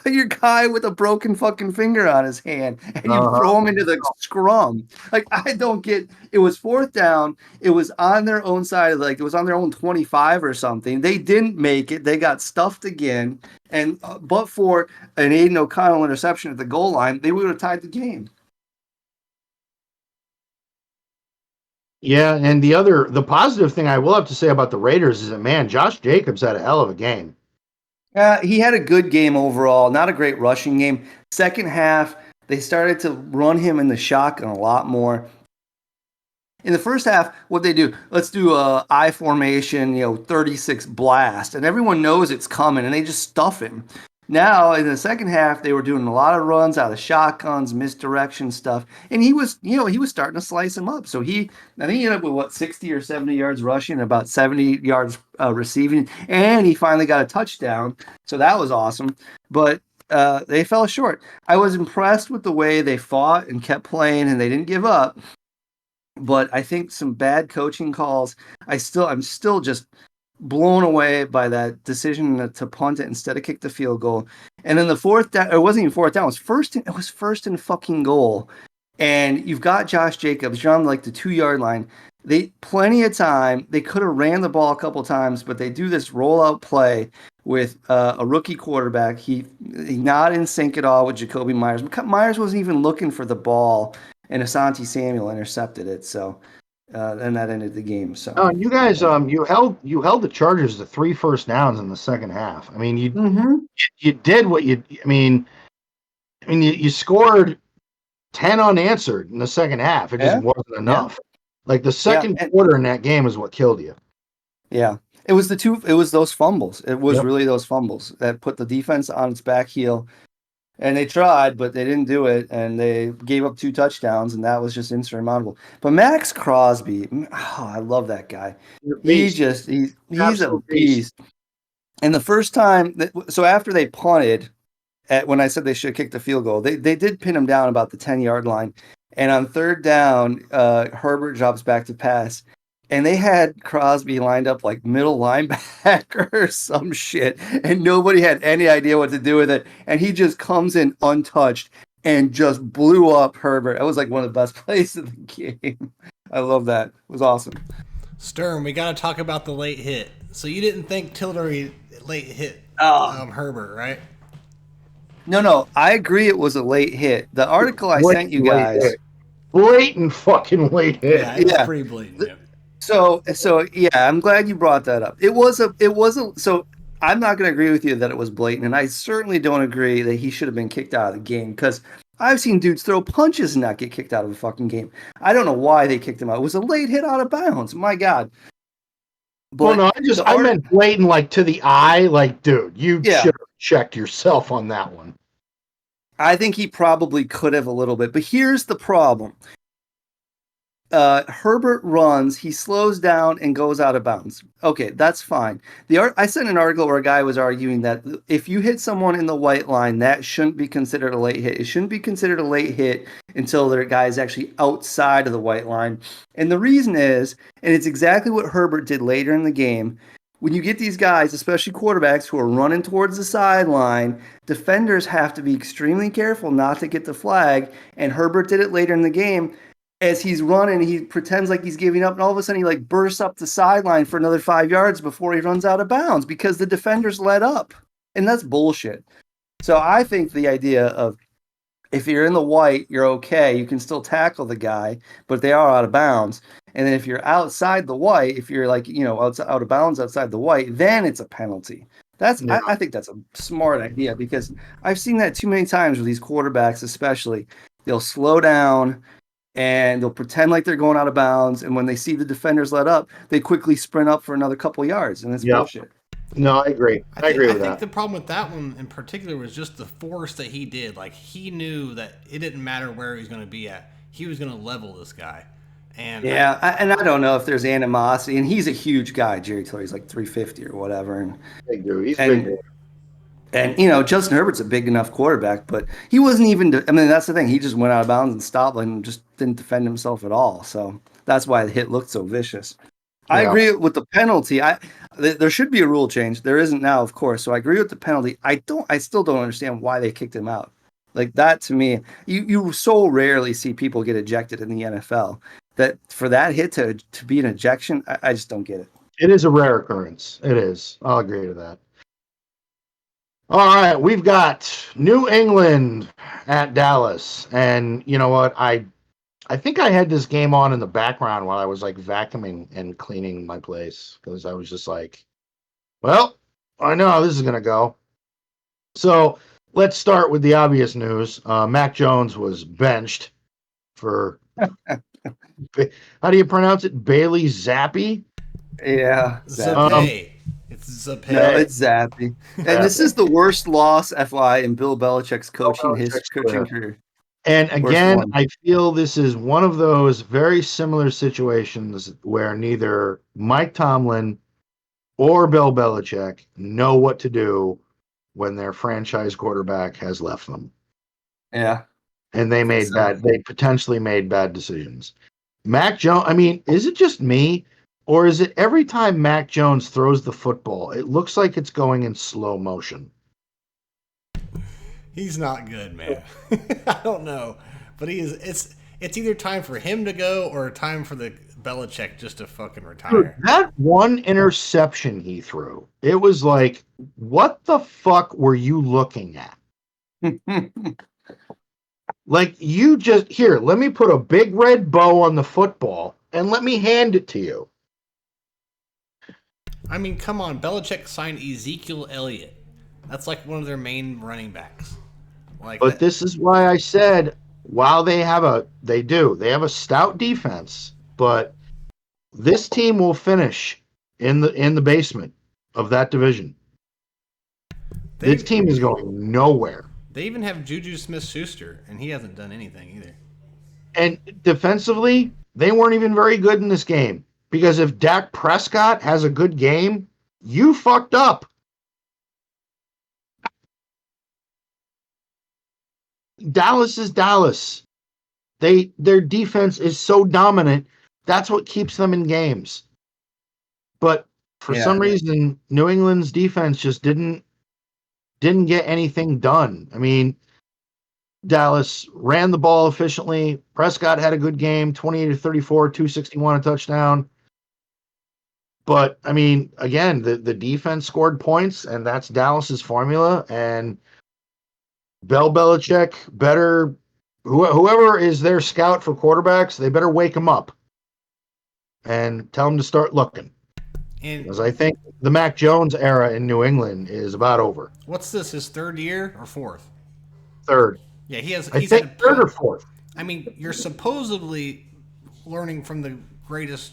Your guy with a broken fucking finger on his hand, and you throw him into the scrum. Like, I don't get. It was 4th down. It was on their own side, it was on their own 25 or something. They didn't make it. They got stuffed again. And but for an Aiden O'Connell interception at the goal line, they would have tied the game. Yeah, and the positive thing I will have to say about the Raiders is that, man, Josh Jacobs had a hell of a game. He had a good game overall, not a great rushing game. Second half, they started to run him in the shotgun a lot more. In the first half, what they do, let's do a I formation, 36 blast, and everyone knows it's coming, and they just stuff him. Now, in the second half, they were doing a lot of runs out of shotguns, misdirection stuff, and he was starting to slice him up. So I think he ended up with 60 or 70 yards rushing, about 70 yards receiving, and he finally got a touchdown. So that was awesome. But they fell short. I was impressed with the way they fought and kept playing, and they didn't give up. But I think some bad coaching calls. I'm still just blown away by that decision to punt it instead of kick the field goal. And then the fourth down, it wasn't even fourth down, it was first and fucking goal. And you've got Josh Jacobs, you're on like the 2-yard line. They plenty of time. They could have ran the ball a couple times, but they do this rollout play with a rookie quarterback. He not in sync at all with Jacoby Myers. Myers wasn't even looking for the ball, and Asante Samuel intercepted it. So, and that ended the game. So, you guys, you held the Chargers to 3 first downs in the second half. I mean, you did what you. I mean, you scored 10 unanswered in the second half. It just wasn't enough. Yeah. Like the second quarter in that game is what killed you. Yeah. It was those fumbles. It was really those fumbles that put the defense on its back heel. And they tried, but they didn't do it. And they gave up 2 touchdowns, and that was just insurmountable. But Max Crosby, I love that guy. He's a beast. And the first time, so after they punted, when I said they should kick the field goal, they did pin him down about the 10-yard line. And on third down, Herbert drops back to pass. And they had Crosby lined up like middle linebacker or some shit. And nobody had any idea what to do with it. And he just comes in untouched and just blew up Herbert. That was like one of the best plays of the game. I love that. It was awesome. Sturm, we got to talk about the late hit. So you didn't think Tillery late hit Herbert, right? No. I agree it was a late hit. The article I sent you guys. Blatant fucking late hit. Yeah, it was pretty blatant. Yeah. So yeah, I'm glad you brought that up. It was so I'm not going to agree with you that it was blatant, and I certainly don't agree that he should have been kicked out of the game, because I've seen dudes throw punches and not get kicked out of a fucking game. I don't know why they kicked him out. It was a late hit out of bounds. My God. But I meant blatant, like to the eye. Like, dude, you should have checked yourself on that one. I think he probably could have a little bit, but here's the problem. Herbert runs, he slows down and goes out of bounds. Okay, that's fine. I sent an article where a guy was arguing that if you hit someone in the white line, that shouldn't be considered a late hit. It shouldn't be considered a late hit until their guy is actually outside of the white line. And the reason is, and it's exactly what Herbert did later in the game, when you get these guys, especially quarterbacks, who are running towards the sideline, defenders have to be extremely careful not to get the flag. And Herbert did it later in the game. As he's running, he pretends like he's giving up, and all of a sudden he like bursts up the sideline for another 5 yards before he runs out of bounds because the defenders let up. And that's bullshit. So I think the idea of if you're in the white, you're okay. You can still tackle the guy, but they are out of bounds. And then if you're outside the white, if you're like, out of bounds outside the white, then it's a penalty. I think that's a smart idea, because I've seen that too many times with these quarterbacks, especially. They'll slow down and they'll pretend like they're going out of bounds. And when they see the defenders let up, they quickly sprint up for another couple yards. And it's bullshit. No, I agree. I agree with that. I think the problem with that one in particular was just the force that he did. Like, he knew that it didn't matter where he was going to be at. He was going to level this guy. And I don't know if there's animosity. And he's a huge guy, Jerry Tillery. He's like 350 or whatever. And big dude. He's big. And, Justin Herbert's a big enough quarterback, but he wasn't even, that's the thing. He just went out of bounds and stopped and just didn't defend himself at all. So that's why the hit looked so vicious. I agree with the penalty. There should be a rule change. There isn't now, of course. So I agree with the penalty. I still don't understand why they kicked him out. Like, that to me, you so rarely see people get ejected in the NFL that for that hit to be an ejection, I just don't get it. It is a rare occurrence. It is. I'll agree to that. All right, we've got New England at Dallas, and you know what? I think I had this game on in the background while I was like vacuuming and cleaning my place, because I was just like, well, I know how this is gonna go. So let's start with the obvious news. Mac Jones was benched for how do you pronounce it? Bailey Zappi? Yeah, Zappi. It's Zappi. No, it's Zappi. And this is the worst loss, FY, in Bill Belichick's coaching career. And again, I feel this is one of those very similar situations where neither Mike Tomlin or Bill Belichick know what to do when their franchise quarterback has left them. Yeah. And they potentially made bad decisions. Mac Jones, is it just me? Or is it every time Mac Jones throws the football, it looks like it's going in slow motion? He's not good, man. I don't know, but he is. It's either time for him to go or time for the Belichick just to fucking retire. Dude, that one interception he threw, it was like, what the fuck were you looking at? Like, you just, here, let me put a big red bow on the football and let me hand it to you. I mean, come on. Belichick signed Ezekiel Elliott. That's like one of their main running backs. But this is why I said, while they have a stout defense, but this team will finish in the basement of that division. This team is going nowhere. They even have Juju Smith-Schuster, and he hasn't done anything either. And defensively, they weren't even very good in this game. Because if Dak Prescott has a good game, you fucked up. Dallas is Dallas. Their defense is so dominant. That's what keeps them in games. But for some reason, New England's defense just didn't get anything done. I mean, Dallas ran the ball efficiently. Prescott had a good game, 28-34, 261, a touchdown. But, I mean, again, the defense scored points, and that's Dallas's formula. And Belichick better, whoever is their scout for quarterbacks, they better wake him up and tell him to start looking. Because I think the Mac Jones era in New England is about over. What's this, his third year or fourth? Third. Yeah, he's had third or fourth. I mean, you're supposedly learning from the greatest.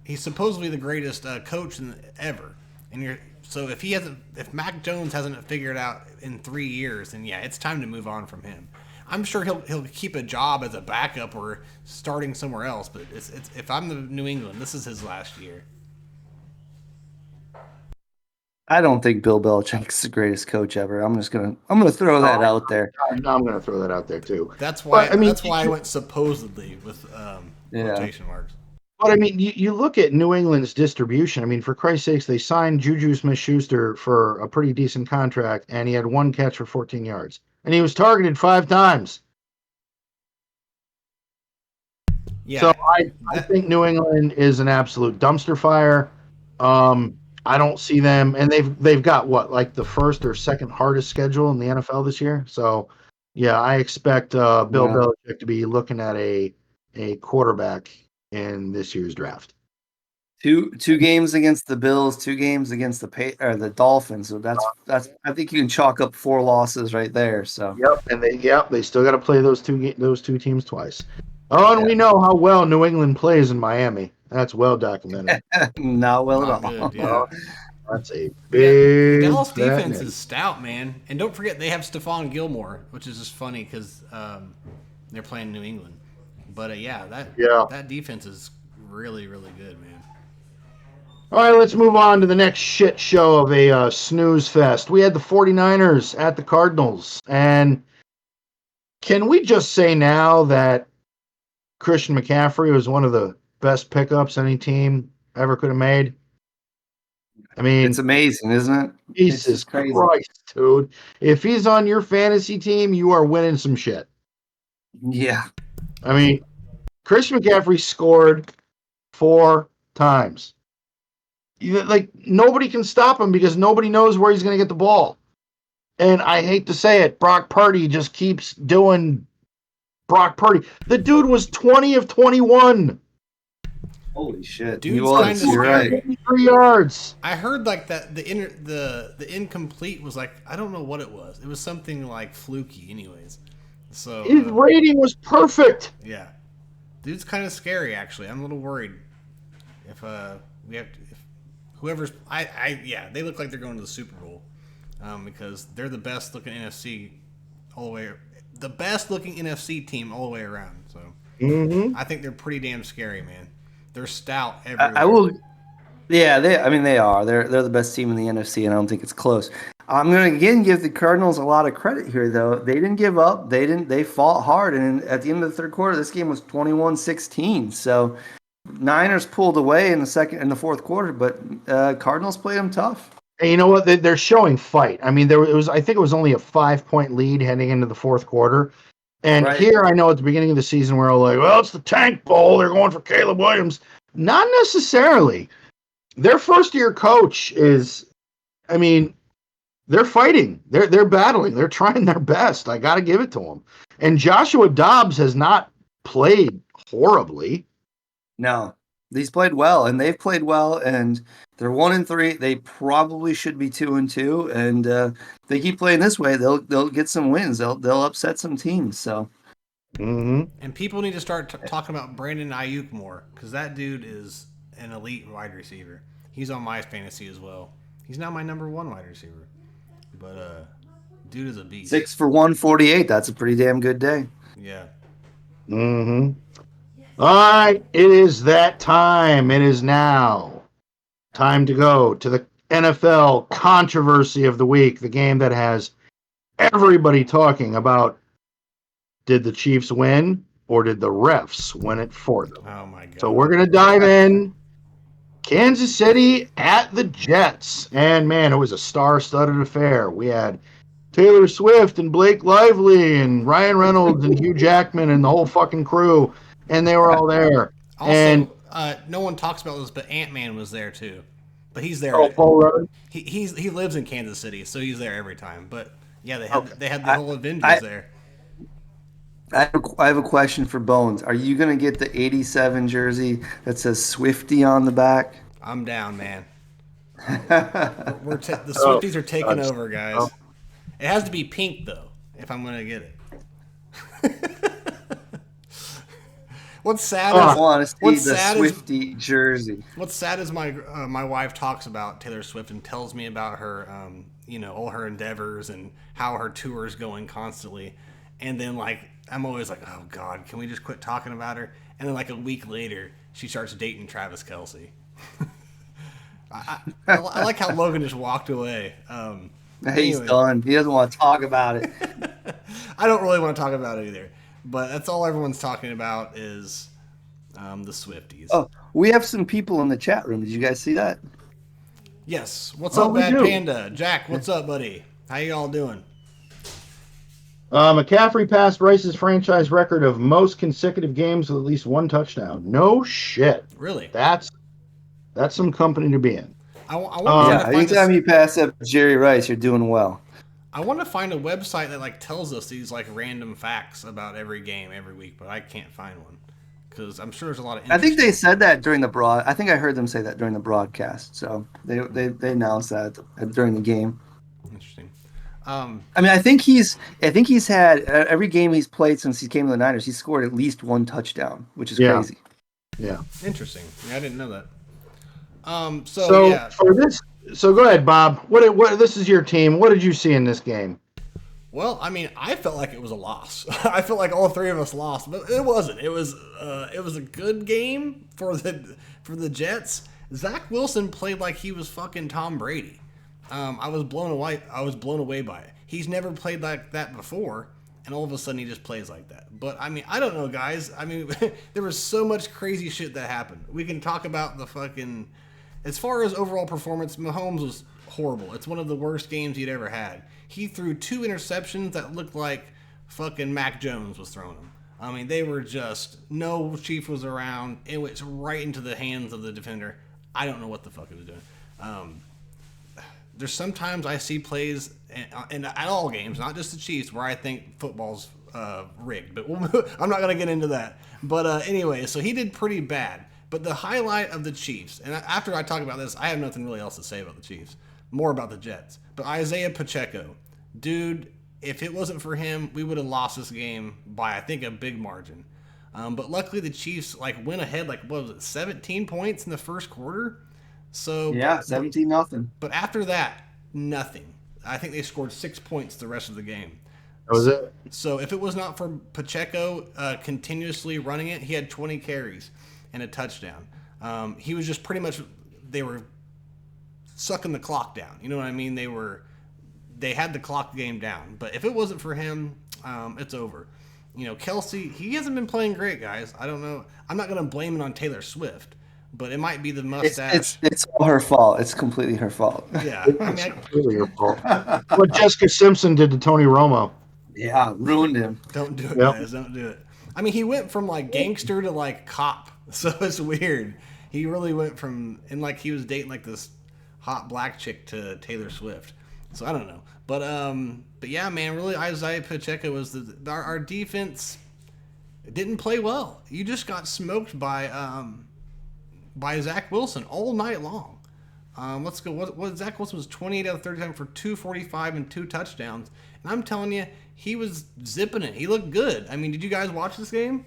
He's supposedly the greatest coach ever, and if Mac Jones hasn't figured it out in 3 years, then yeah, it's time to move on from him. I'm sure he'll keep a job as a backup or starting somewhere else, but it's if I'm the New England, this is his last year. I don't think Bill Belichick's the greatest coach ever. I'm gonna throw that out there. I'm gonna throw that out there too. That's why. That's why I went supposedly with quotation marks. But, I mean, you look at New England's distribution. I mean, for Christ's sakes, they signed Juju Smith-Schuster for a pretty decent contract, and he had one catch for 14 yards. And he was targeted 5 times. Yeah. So I think New England is an absolute dumpster fire. I don't see them, and they've got what, like the first or second hardest schedule in the NFL this year. So, yeah, I expect Bill Belichick to be looking at a quarterback in this year's draft. Two games against the Bills, 2 games against the Dolphins. So that's I think you can chalk up 4 losses right there. So and they still got to play those two teams twice. Oh, and we know how well New England plays in Miami. That's well documented. Not well at all. Good, yeah. That's a big. Dallas defense is stout, man. And don't forget they have Stephon Gilmore, which is just funny because they're playing New England. But that defense is really, really good, man. All right, let's move on to the next shit show of a snooze fest. We had the 49ers at the Cardinals. And can we just say now that Christian McCaffrey was one of the best pickups any team ever could have made? I mean, it's amazing, isn't it? Jesus Christ, dude. If he's on your fantasy team, you are winning some shit. Yeah. I mean, Christian McCaffrey scored 4 times. Like, nobody can stop him because nobody knows where he's going to get the ball. And I hate to say it, Brock Purdy just keeps doing Brock Purdy. The dude was 20 of 21. Holy shit. Dude's kind of You're right. 3 yards. I heard like that the incomplete was like, I don't know what it was. It was something like fluky anyways. So his rating was perfect. Yeah. Dude's kind of scary actually. I'm a little worried if whoever's they look like they're going to the Super Bowl. Because they're the best looking NFC all the way, the best looking NFC team all the way around. So I think they're pretty damn scary, man. They're stout everywhere. I will. Yeah, they are. They're the best team in the NFC, and I don't think it's close. I'm going to again give the Cardinals a lot of credit here, though. They didn't give up. They fought hard, and at the end of the third quarter, this game was 21-16. So Niners pulled away in the fourth quarter, but Cardinals played them tough. And you know what? They're showing fight. I mean, I think it was only a 5-point lead heading into the fourth quarter. And Right. here I know at the beginning of the season we're all like, well, it's the Tank Bowl. They're going for Caleb Williams. Not necessarily. Their first-year coach is, I mean, they're fighting. They're battling. They're trying their best. I got to give it to them. And Joshua Dobbs has not played horribly. No, he's played well, and they've played well, and they're 1-3. They probably should be 2-2, and they keep playing this way, they'll get some wins. They'll upset some teams. So, And people need to start talking about Brandon Ayuk more, because that dude is an elite wide receiver. He's on my fantasy as well. He's now my number 1 wide receiver. But dude is a beast. 6 for 148. That's a pretty damn good day. Yeah. All right, it is that time. It is now time to go to the NFL controversy of the week, the game that has everybody talking about, did the Chiefs win or did the refs win it for them? Oh, my God. So we're going to dive in. Kansas City at the Jets. And, man, it was a star-studded affair. We had Taylor Swift and Blake Lively and Ryan Reynolds and Hugh Jackman and the whole fucking crew. And they were all there. Also, and no one talks about this, but Ant-Man was there too. But he's there. Paul Rudd. He lives in Kansas City, so he's there every time. But yeah, they had the whole Avengers there. I have a question for Bones. Are you going to get the 87 jersey that says Swifty on the back? I'm down, man. The Swifties are taking over, guys. It has to be pink though, if I'm going to get it. What's sad is I want to see what's the sad Swifty jersey. What's sad is my wife talks about Taylor Swift and tells me about her, all her endeavors and how her tour is going constantly, and then I'm always like, oh God, can we just quit talking about her? And then a week later, she starts dating Travis Kelce. I like how Logan just walked away. He's done. He doesn't want to talk about it. I don't really want to talk about it either. But that's all everyone's talking about is the Swifties. Oh, we have some people in the chat room. Did you guys see that? Yes. What's up, Bad Panda? Jack, what's up, buddy? How you all doing? McCaffrey passed Rice's franchise record of most consecutive games with at least one touchdown. No shit. Really? That's some company to be in. Anytime you pass up Jerry Rice, you're doing well. I want to find a website that tells us these random facts about every game every week, but I can't find one because I'm sure there's a lot of. I think they said that during the I think I heard them say that during the broadcast. So they announced that during the game. Interesting. I think he's had every game he's played since he came to the Niners. He's scored at least one touchdown, which is crazy. Yeah. Interesting. Yeah, I didn't know that. For this. So go ahead, Bob. What? This is your team. What did you see in this game? Well, I felt like it was a loss. I felt like all three of us lost, but it wasn't. It was a good game for the Jets. Zach Wilson played like he was fucking Tom Brady. I was blown away by it. He's never played like that before, and all of a sudden he just plays like that. But I don't know, guys. There was so much crazy shit that happened. We can talk about the fucking. As far as overall performance, Mahomes was horrible. It's one of the worst games he'd ever had. He threw 2 interceptions that looked like fucking Mac Jones was throwing them. They were just, no Chief was around. It went right into the hands of the defender. I don't know what the fuck he was doing. There's sometimes I see plays at all games, not just the Chiefs, where I think football's rigged. But I'm not going to get into that. But anyway, so he did pretty bad. But the highlight of the Chiefs, and after I talk about this, I have nothing really else to say about the Chiefs. More about the Jets. But Isaiah Pacheco, dude, if it wasn't for him, we would have lost this game by, I think, a big margin. But luckily the Chiefs went ahead, 17 points in the first quarter? So yeah, 17-0. But after that, nothing. I think they scored 6 points the rest of the game. That was it. So if it was not for Pacheco continuously running it, he had 20 carries and a touchdown. He was just pretty much, they were sucking the clock down. You know what I mean? They had the clock game down. But if it wasn't for him, it's over. Kelsey, he hasn't been playing great, guys. I don't know. I'm not going to blame it on Taylor Swift, but it might be the mustache. It's all her fault. It's completely her fault. Yeah. It's completely your fault. What Jessica Simpson did to Tony Romo. Yeah, ruined him. Don't do it, Yep. guys. Don't do it. I mean, he went from like gangster to like cop, so it's weird. He really went from he was dating like this hot black chick to Taylor Swift. So I don't know, but yeah, man, really, Isaiah Pacheco was our defense didn't play well. You just got smoked by Zach Wilson all night long. Let's go. What Zach Wilson was 28 out of 30 for 245 and 2 touchdowns, and I'm telling you, he was zipping it. He looked good. I mean, did you guys watch this game?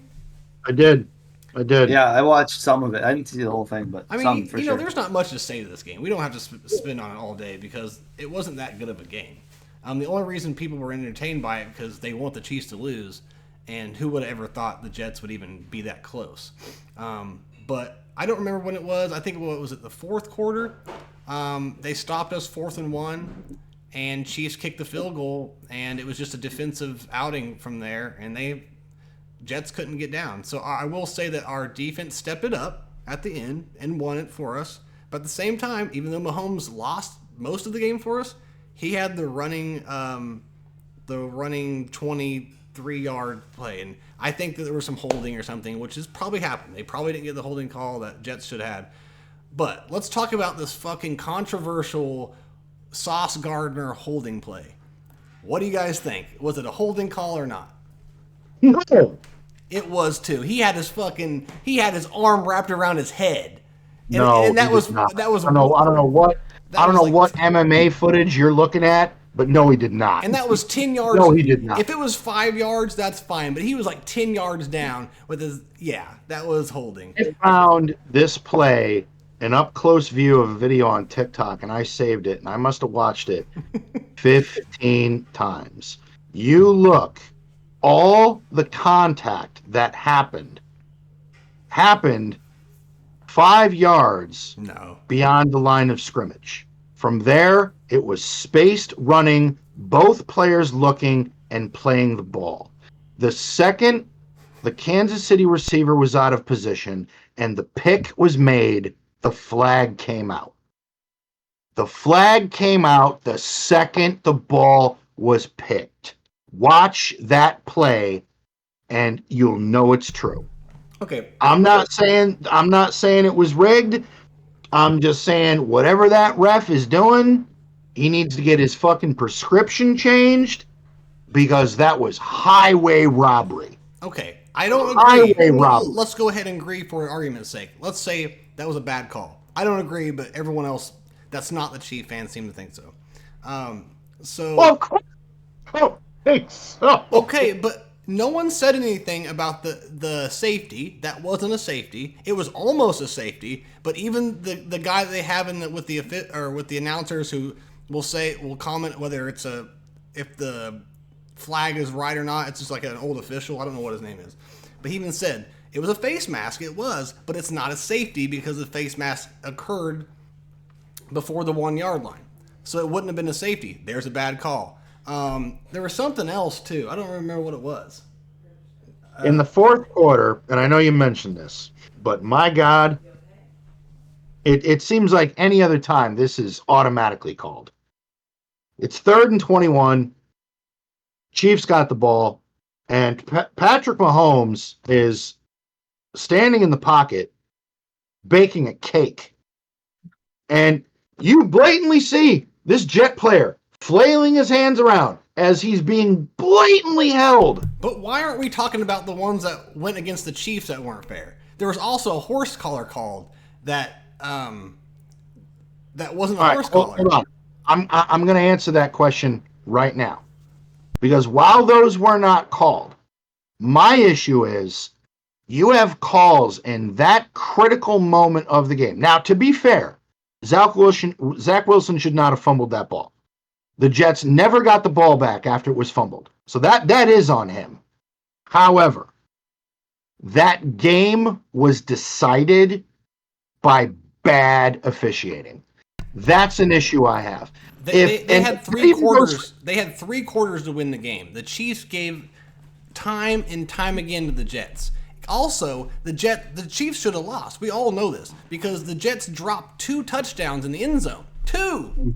I did. Yeah, I watched some of it. I didn't see the whole thing, but I mean, some for sure. there's not much to say to this game. We don't have to spin on it all day because it wasn't that good of a game. The only reason people were entertained by it because they want the Chiefs to lose, and who would have ever thought the Jets would even be that close? But I don't remember when it was. I think it was at the fourth quarter. They stopped us 4th and 1, and Chiefs kicked the field goal, and it was just a defensive outing from there, and Jets couldn't get down. So I will say that our defense stepped it up at the end and won it for us. But at the same time, even though Mahomes lost most of the game for us, he had the running 23-yard play. And I think that there was some holding or something, which has probably happened. They probably didn't get the holding call that Jets should have had. But let's talk about this fucking controversial Sauce Gardner holding play. What do you guys think? Was it a holding call or not? No. It was too. He had his arm wrapped around his head. And that was not. I don't know what MMA footage you're looking at, but no, he did not. And that was 10 yards. No, he did not. If it was 5 yards, that's fine. But he was like 10 yards down with his. Yeah, that was holding. I found this play, an up close view of a video on TikTok, and I saved it, and I must have watched it 15 times. You look. All the contact that happened 5 yards beyond the line of scrimmage. From there, it was spaced running, both players looking and playing the ball. The second the Kansas City receiver was out of position and the pick was made, the flag came out. The flag came out the second the ball was picked. Watch that play, and you'll know it's true. Okay. I'm not saying it was rigged. I'm just saying whatever that ref is doing, he needs to get his fucking prescription changed because that was highway robbery. Okay. I don't agree. Highway robbery. Let's go ahead and agree for argument's sake. Let's say that was a bad call. I don't agree, but everyone else that's not the Chief fans seem to think so. Well, of course. Oh. So. Okay, but no one said anything about the safety. That wasn't a safety. It was almost a safety, but even the guy that they have with the announcers who will comment whether if the flag is right or not. It's just like an old official. I don't know what his name is, but he even said it was a face mask. It was, but it's not a safety because the face mask occurred before the 1 yard line, so it wouldn't have been a safety. There's a bad call. There was something else too. I don't remember what it was. In the fourth quarter, and I know you mentioned this, but my God, it seems like any other time this is automatically called. It's 3rd and 21. Chiefs got the ball, and Patrick Mahomes is standing in the pocket baking a cake. And you blatantly see this Jet player flailing his hands around as he's being blatantly held. But why aren't we talking about the ones that went against the Chiefs that weren't fair? There was also a horse collar called that wasn't a horse collar. Hold on. I'm going to answer that question right now. Because while those were not called, my issue is you have calls in that critical moment of the game. Now, to be fair, Zach Wilson should not have fumbled that ball. The Jets never got the ball back after it was fumbled. So that is on him. However, that game was decided by bad officiating. That's an issue I have. They had 3 quarters. They had 3 quarters to win the game. The Chiefs gave time and time again to the Jets. Also, the Chiefs should have lost. We all know this because the Jets dropped 2 touchdowns in the end zone. 2.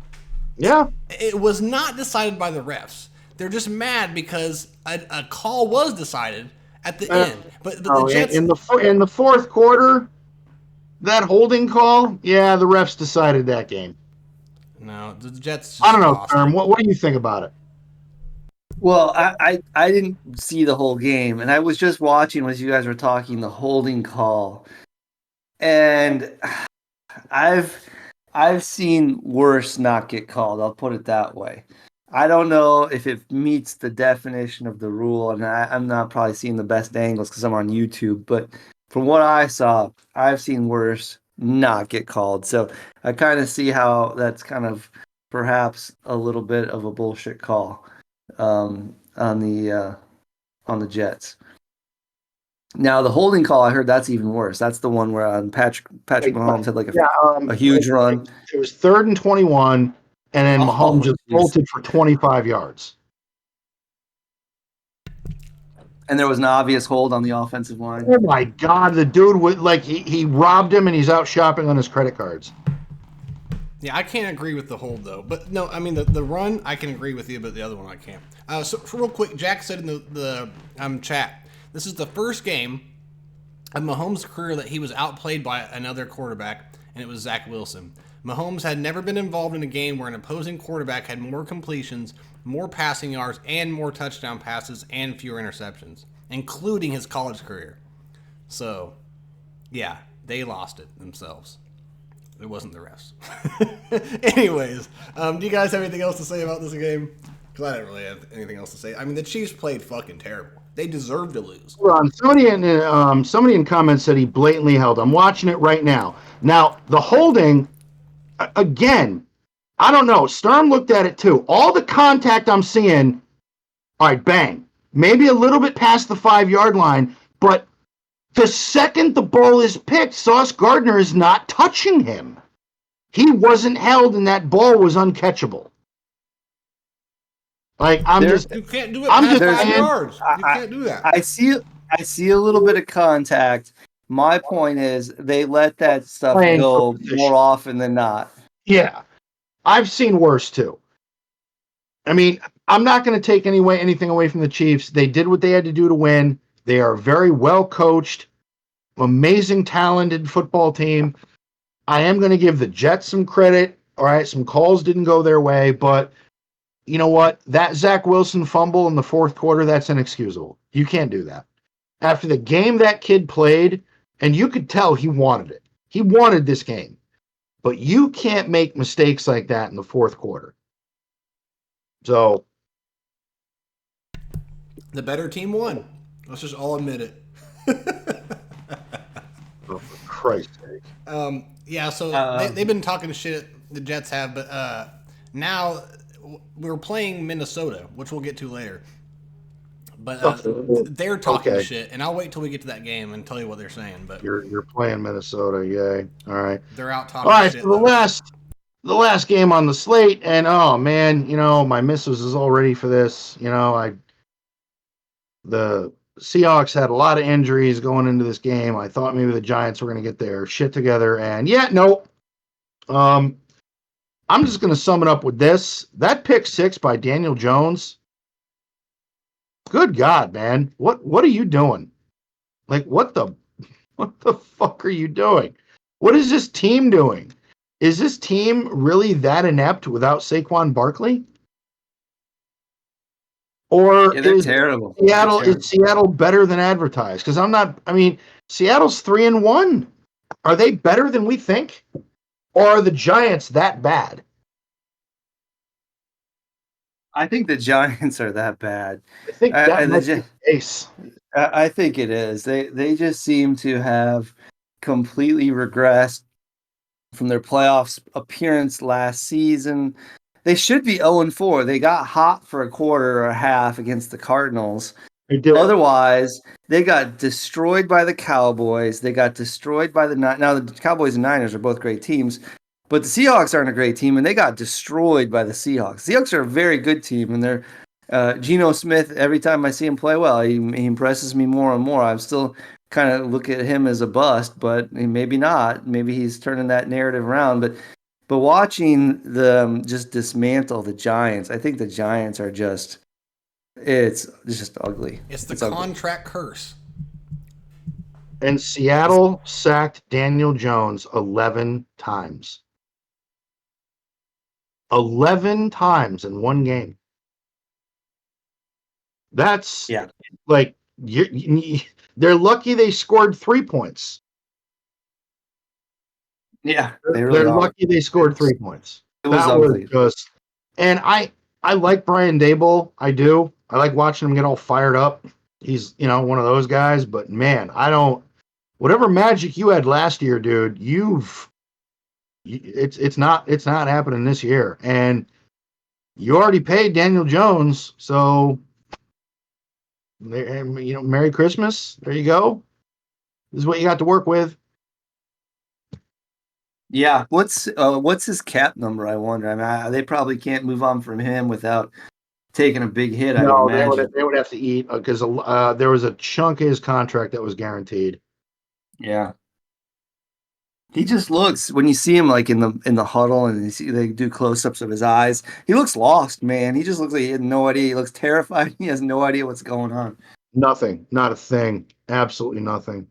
Yeah. It was not decided by the refs. They're just mad because a call was decided at the end. But the Jets in the fourth quarter, that holding call, yeah, the refs decided that game. No, the Jets. I don't know, Sturm. What do you think about it? Well, I didn't see the whole game, and I was just watching as you guys were talking the holding call, and I've seen worse not get called. I'll put it that way. I don't know if it meets the definition of the rule, and I'm not probably seeing the best angles because I'm on YouTube, but from what I saw, I've seen worse not get called. So I kind of see how that's kind of perhaps a little bit of a bullshit call on the Jets. Now the holding call, I heard that's even worse. That's the one where Patrick Mahomes had like a huge run. It was 3rd and 21, and then Mahomes just bolted for 25 yards. And there was an obvious hold on the offensive line. Oh my God, the dude would he robbed him and he's out shopping on his credit cards. Yeah, I can't agree with the hold though. But no, I mean the run I can agree with you, but the other one I can't. So real quick, Jack said in the chat, this is the first game of Mahomes' career that he was outplayed by another quarterback, and it was Zach Wilson. Mahomes had never been involved in a game where an opposing quarterback had more completions, more passing yards, and more touchdown passes and fewer interceptions, including his college career. So, yeah, they lost it themselves. It wasn't the refs. Anyways, do you guys have anything else to say about this game? Because I didn't really have anything else to say. I mean, the Chiefs played fucking terrible. They deserved to lose. Somebody in comments said he blatantly held. I'm watching it right now. Now, the holding, again, I don't know. Sturm looked at it too. All the contact I'm seeing, all right, bang. Maybe a little bit past the 5-yard line, but the second the ball is picked, Sauce Gardner is not touching him. He wasn't held, and that ball was uncatchable. Like you can't do it past 5 yards. You can't do that. I see a little bit of contact. My point is they let that stuff go more often than not. Yeah, I've seen worse too. I mean, I'm not going to take anything away from the Chiefs. They did what they had to do to win. They are a very well coached, amazing, talented football team. I am going to give the Jets some credit. All right, some calls didn't go their way, but you know what? That Zach Wilson fumble in the fourth quarter, that's inexcusable. You can't do that. After the game that kid played, and you could tell he wanted it. He wanted this game. But you can't make mistakes like that in the fourth quarter. So. The better team won. Let's just all admit it. Oh, for Christ's sake. Yeah, so they've been talking shit, the Jets have, but now we're playing Minnesota, which we'll get to later. But they're talking shit, and I'll wait till we get to that game and tell you what they're saying. But you're playing Minnesota, yay! All right, they're out talking. All right, shit. So the last game on the slate, and oh man, my missus is all ready for this. The Seahawks had a lot of injuries going into this game. I thought maybe the Giants were going to get their shit together, and nope. I'm just going to sum it up with this: that pick 6 by Daniel Jones. Good God, man. What are you doing? Like, what the fuck are you doing? What is this team doing? Is this team really that inept without Saquon Barkley? Or is terrible. Is Seattle better than advertised? Because Seattle's 3-1. Are they better than we think? Or are the Giants that bad? I think the Giants are that bad. I think that might be the case. I think it is. They just seem to have completely regressed from their playoffs appearance last season. They should be 0-4. They got hot for a quarter or a half against the Cardinals. Otherwise, they got destroyed by the Cowboys. They got destroyed by the Niners. Now, the Cowboys and Niners are both great teams, but the Seahawks aren't a great team, and they got destroyed by the Seahawks. The Seahawks are a very good team, and they're Geno Smith, every time I see him play well, he impresses me more and more. I'm still kind of look at him as a bust, but maybe not. Maybe he's turning that narrative around. But watching them just dismantle the Giants, I think the Giants are it's just ugly. It's the ugly. contract curse. And Seattle sacked Daniel Jones 11 times. 11 times in one game. That's like they're lucky they scored 3 points. Yeah, they're lucky they scored 3 points. Was ugly. And I like Brian Daboll. I do. I like watching him get all fired up. He's one of those guys. But man, whatever magic you had last year, dude. It's not happening this year. And you already paid Daniel Jones, so Merry Christmas. There you go. This is what you got to work with. Yeah, what's his cap number? I wonder. I mean, they probably can't move on from him without taking a big hit. I would imagine they would have to eat because there was a chunk of his contract that was guaranteed. Yeah, he just looks when you see him like in the huddle and they do close-ups of his eyes. He looks lost, man. He just looks like he had no idea. He looks terrified. He has no idea what's going on. Nothing, not a thing, absolutely nothing.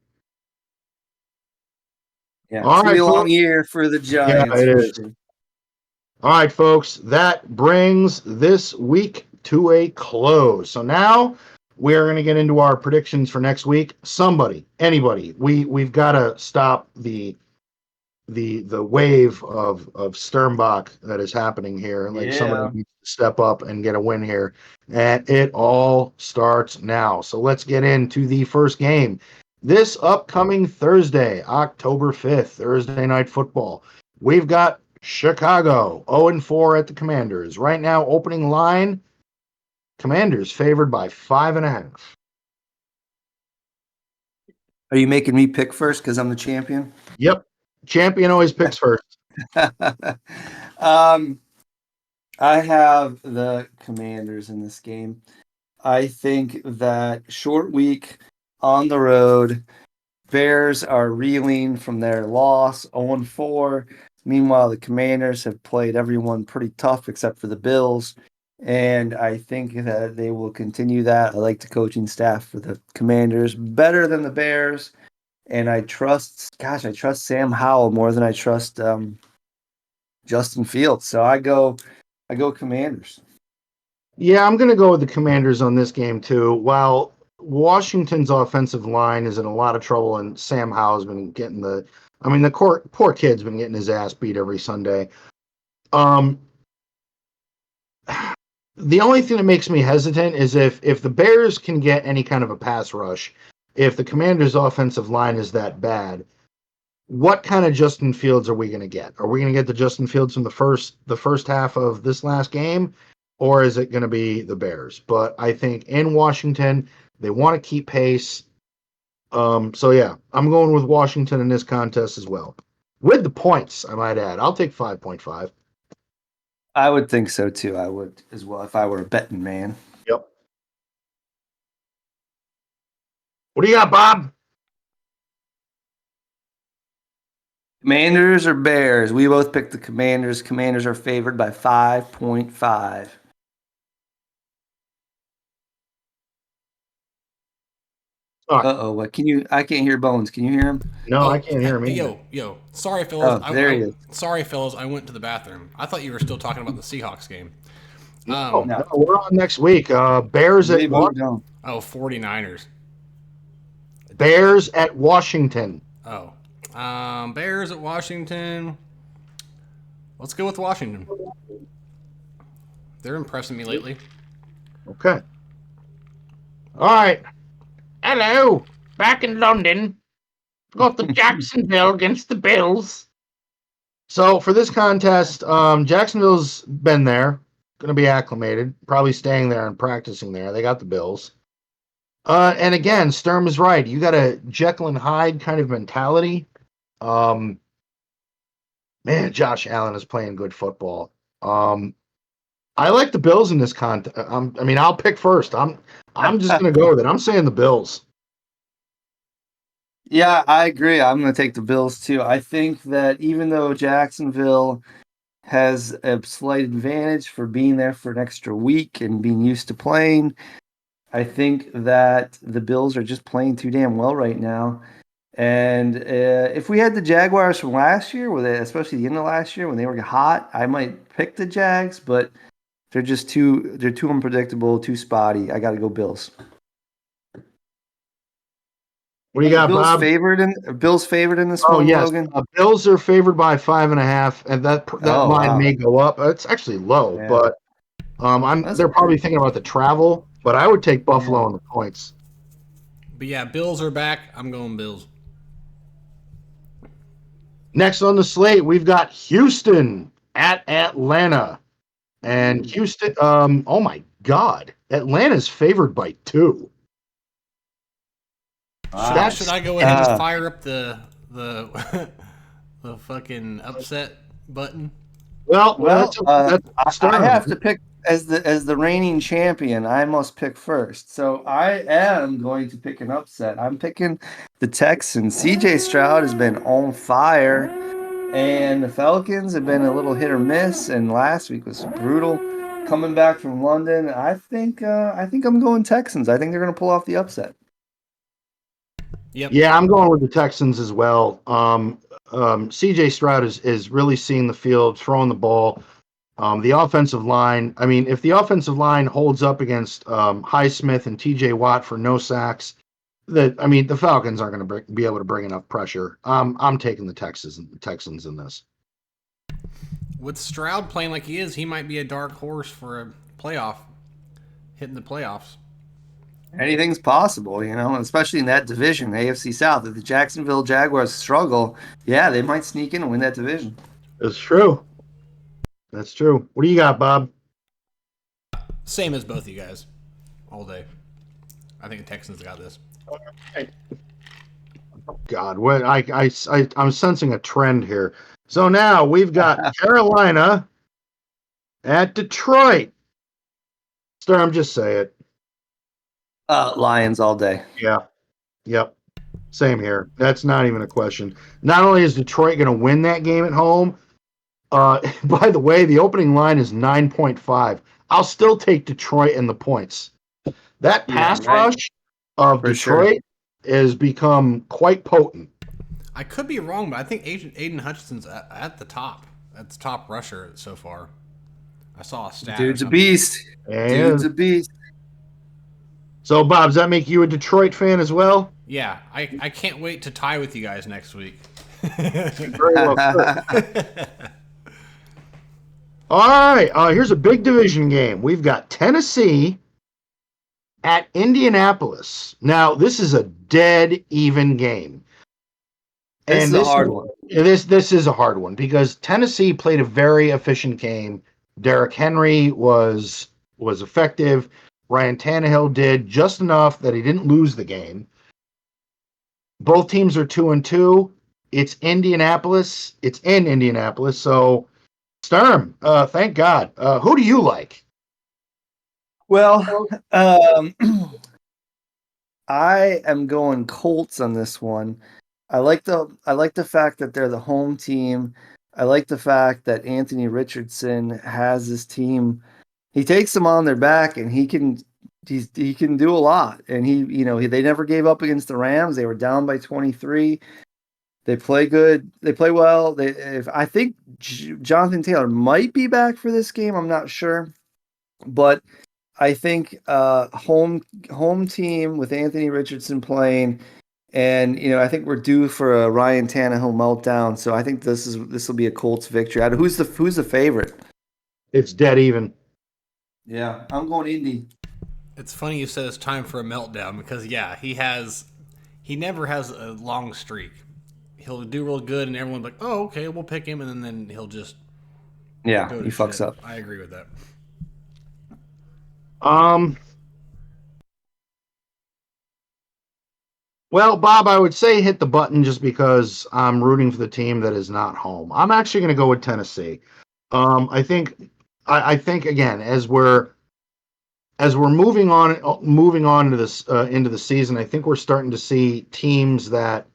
Yeah, it's gonna be a long year for the Giants. Yeah, it is. Sure. All right, folks, that brings this week to a close. So now we're going to get into our predictions for next week. Anybody, we've got to stop the wave of Sturmboch that is happening here. Somebody needs to step up and get a win here, and it all starts now. So let's get into the first game. This upcoming Thursday, October 5th, Thursday Night Football. We've got Chicago 0-4 at the Commanders. Right now, opening line, Commanders favored by 5.5. Are you making me pick first because I'm the champion? Yep. Champion always picks first. I have the Commanders in this game. I think that short week on the road, Bears are reeling from their loss, 0-4. Meanwhile, the Commanders have played everyone pretty tough except for the Bills, and I think that they will continue that. I like the coaching staff for the Commanders better than the Bears, and I trust Sam Howell more than I trust Justin Fields. So I go Commanders. Yeah, I'm going to go with the Commanders on this game too. While Washington's offensive line is in a lot of trouble, and Sam Howell's been getting the poor kid's been getting his ass beat every Sunday. The only thing that makes me hesitant is if the Bears can get any kind of a pass rush, if the Commanders' offensive line is that bad, what kind of Justin Fields are we going to get? Are we going to get the Justin Fields from the first half of this last game, or is it going to be the Bears? But I think in Washington, they want to keep pace. So yeah, I'm going with Washington in this contest as well. With the points, I might add. I'll take 5.5. I would think so too. I would as well if I were a betting man. Yep. What do you got, Bob? Commanders or Bears? We both picked the Commanders. Commanders are favored by 5.5. What I can't hear Bones. Can you hear him? No, I can't hear him either. Yo. Sorry, fellas. There he is. Sorry, fellas. I went to the bathroom. I thought you were still talking about the Seahawks game. No, we're on next week. Bears at Washington. 49ers. Bears at Washington. Bears at Washington. Let's go with Washington. They're impressing me lately. Okay. All right. Hello. Back in London. Got the Jacksonville against the Bills. So for this contest, Jacksonville's been there. Going to be acclimated. Probably staying there and practicing there. They got the Bills. And again, Sturm is right. You got a Jekyll and Hyde kind of mentality. Man, Josh Allen is playing good football. I like the Bills in this contest. I mean, I'll pick first. I'm just gonna go with it. I'm saying the Bills. Yeah, I agree. I'm going to take the Bills too. I think that even though Jacksonville has a slight advantage for being there for an extra week and being used to playing, I think that the Bills are just playing too damn well right now. And if we had the Jaguars from last year, especially the end of last year when they were hot, I might pick the Jags, but they're too unpredictable, too spotty. I got to go Bills. What do you got, Bills Bob? Bills favored in this Oh one, yes, Logan. Bills are favored by 5.5, and that Oh, line wow. may go up. It's actually low, Yeah. but they're probably thinking about the travel. But I would take Buffalo on the points. But yeah, Bills are back. I'm going Bills. Next on the slate, we've got Houston at Atlanta, and Houston. Oh my God, Atlanta's favored by 2. Should I go ahead and fire up the the fucking upset button? Well, I have to pick as the reigning champion. I must pick first, so I am going to pick an upset. I'm picking the Texans. C.J. Stroud has been on fire, and the Falcons have been a little hit or miss. And last week was brutal. Coming back from London, I think I'm going Texans. I think they're going to pull off the upset. Yep. Yeah, I'm going with the Texans as well. C.J. Stroud is really seeing the field, throwing the ball. The offensive line, I mean, if the offensive line holds up against Highsmith and T.J. Watt for no sacks, the Falcons aren't going to be able to bring enough pressure. I'm taking the Texans in this. With Stroud playing like he is, he might be a dark horse for a playoff, hitting the playoffs. Anything's possible, especially in that division, AFC South. If the Jacksonville Jaguars struggle, yeah, they might sneak in and win that division. That's true. That's true. What do you got, Bob? Same as both of you guys, all day. I think the Texans got this. God, what I'm sensing a trend here. So now we've got Carolina at Detroit. Sturm, just say it. Lions all day. Yeah. Yep. Same here. That's not even a question. Not only is Detroit going to win that game at home, by the way, the opening line is 9.5. I'll still take Detroit and the points. That pass rush of For Detroit has become quite potent. I could be wrong, but I think Aiden Hutchinson's at the top. That's top rusher so far. I saw a stat. Dude's a beast. Dude's a beast. So, Bob, does that make you a Detroit fan as well? Yeah, I can't wait to tie with you guys next week. Very well. All right, here's a big division game. We've got Tennessee at Indianapolis. Now, this is a dead even game. This is a hard one. This is a hard one because Tennessee played a very efficient game. Derrick Henry was effective. Ryan Tannehill did just enough that he didn't lose the game. Both teams are 2-2. It's Indianapolis. It's in Indianapolis. So, Sturm, thank God. Who do you like? Well, I am going Colts on this one. I like the fact that they're the home team. I like the fact that Anthony Richardson has this team. He takes them on their back, and he can do a lot. And they never gave up against the Rams. They were down by 23. They play good. They play well. I think Jonathan Taylor might be back for this game. I'm not sure, but I think home team with Anthony Richardson playing, and I think we're due for a Ryan Tannehill meltdown. So I think this will be a Colts victory. Who's the favorite? It's dead even. Yeah, I'm going Indy. It's funny you said it's time for a meltdown because he never has a long streak. He'll do real good and everyone's like, oh, okay, we'll pick him, and then he'll just he fucks up. I agree with that. Well, Bob, I would say hit the button just because I'm rooting for the team that is not home. I'm actually going to go with Tennessee. I think I think again, as we're moving on to this into the season, I think we're starting to see teams that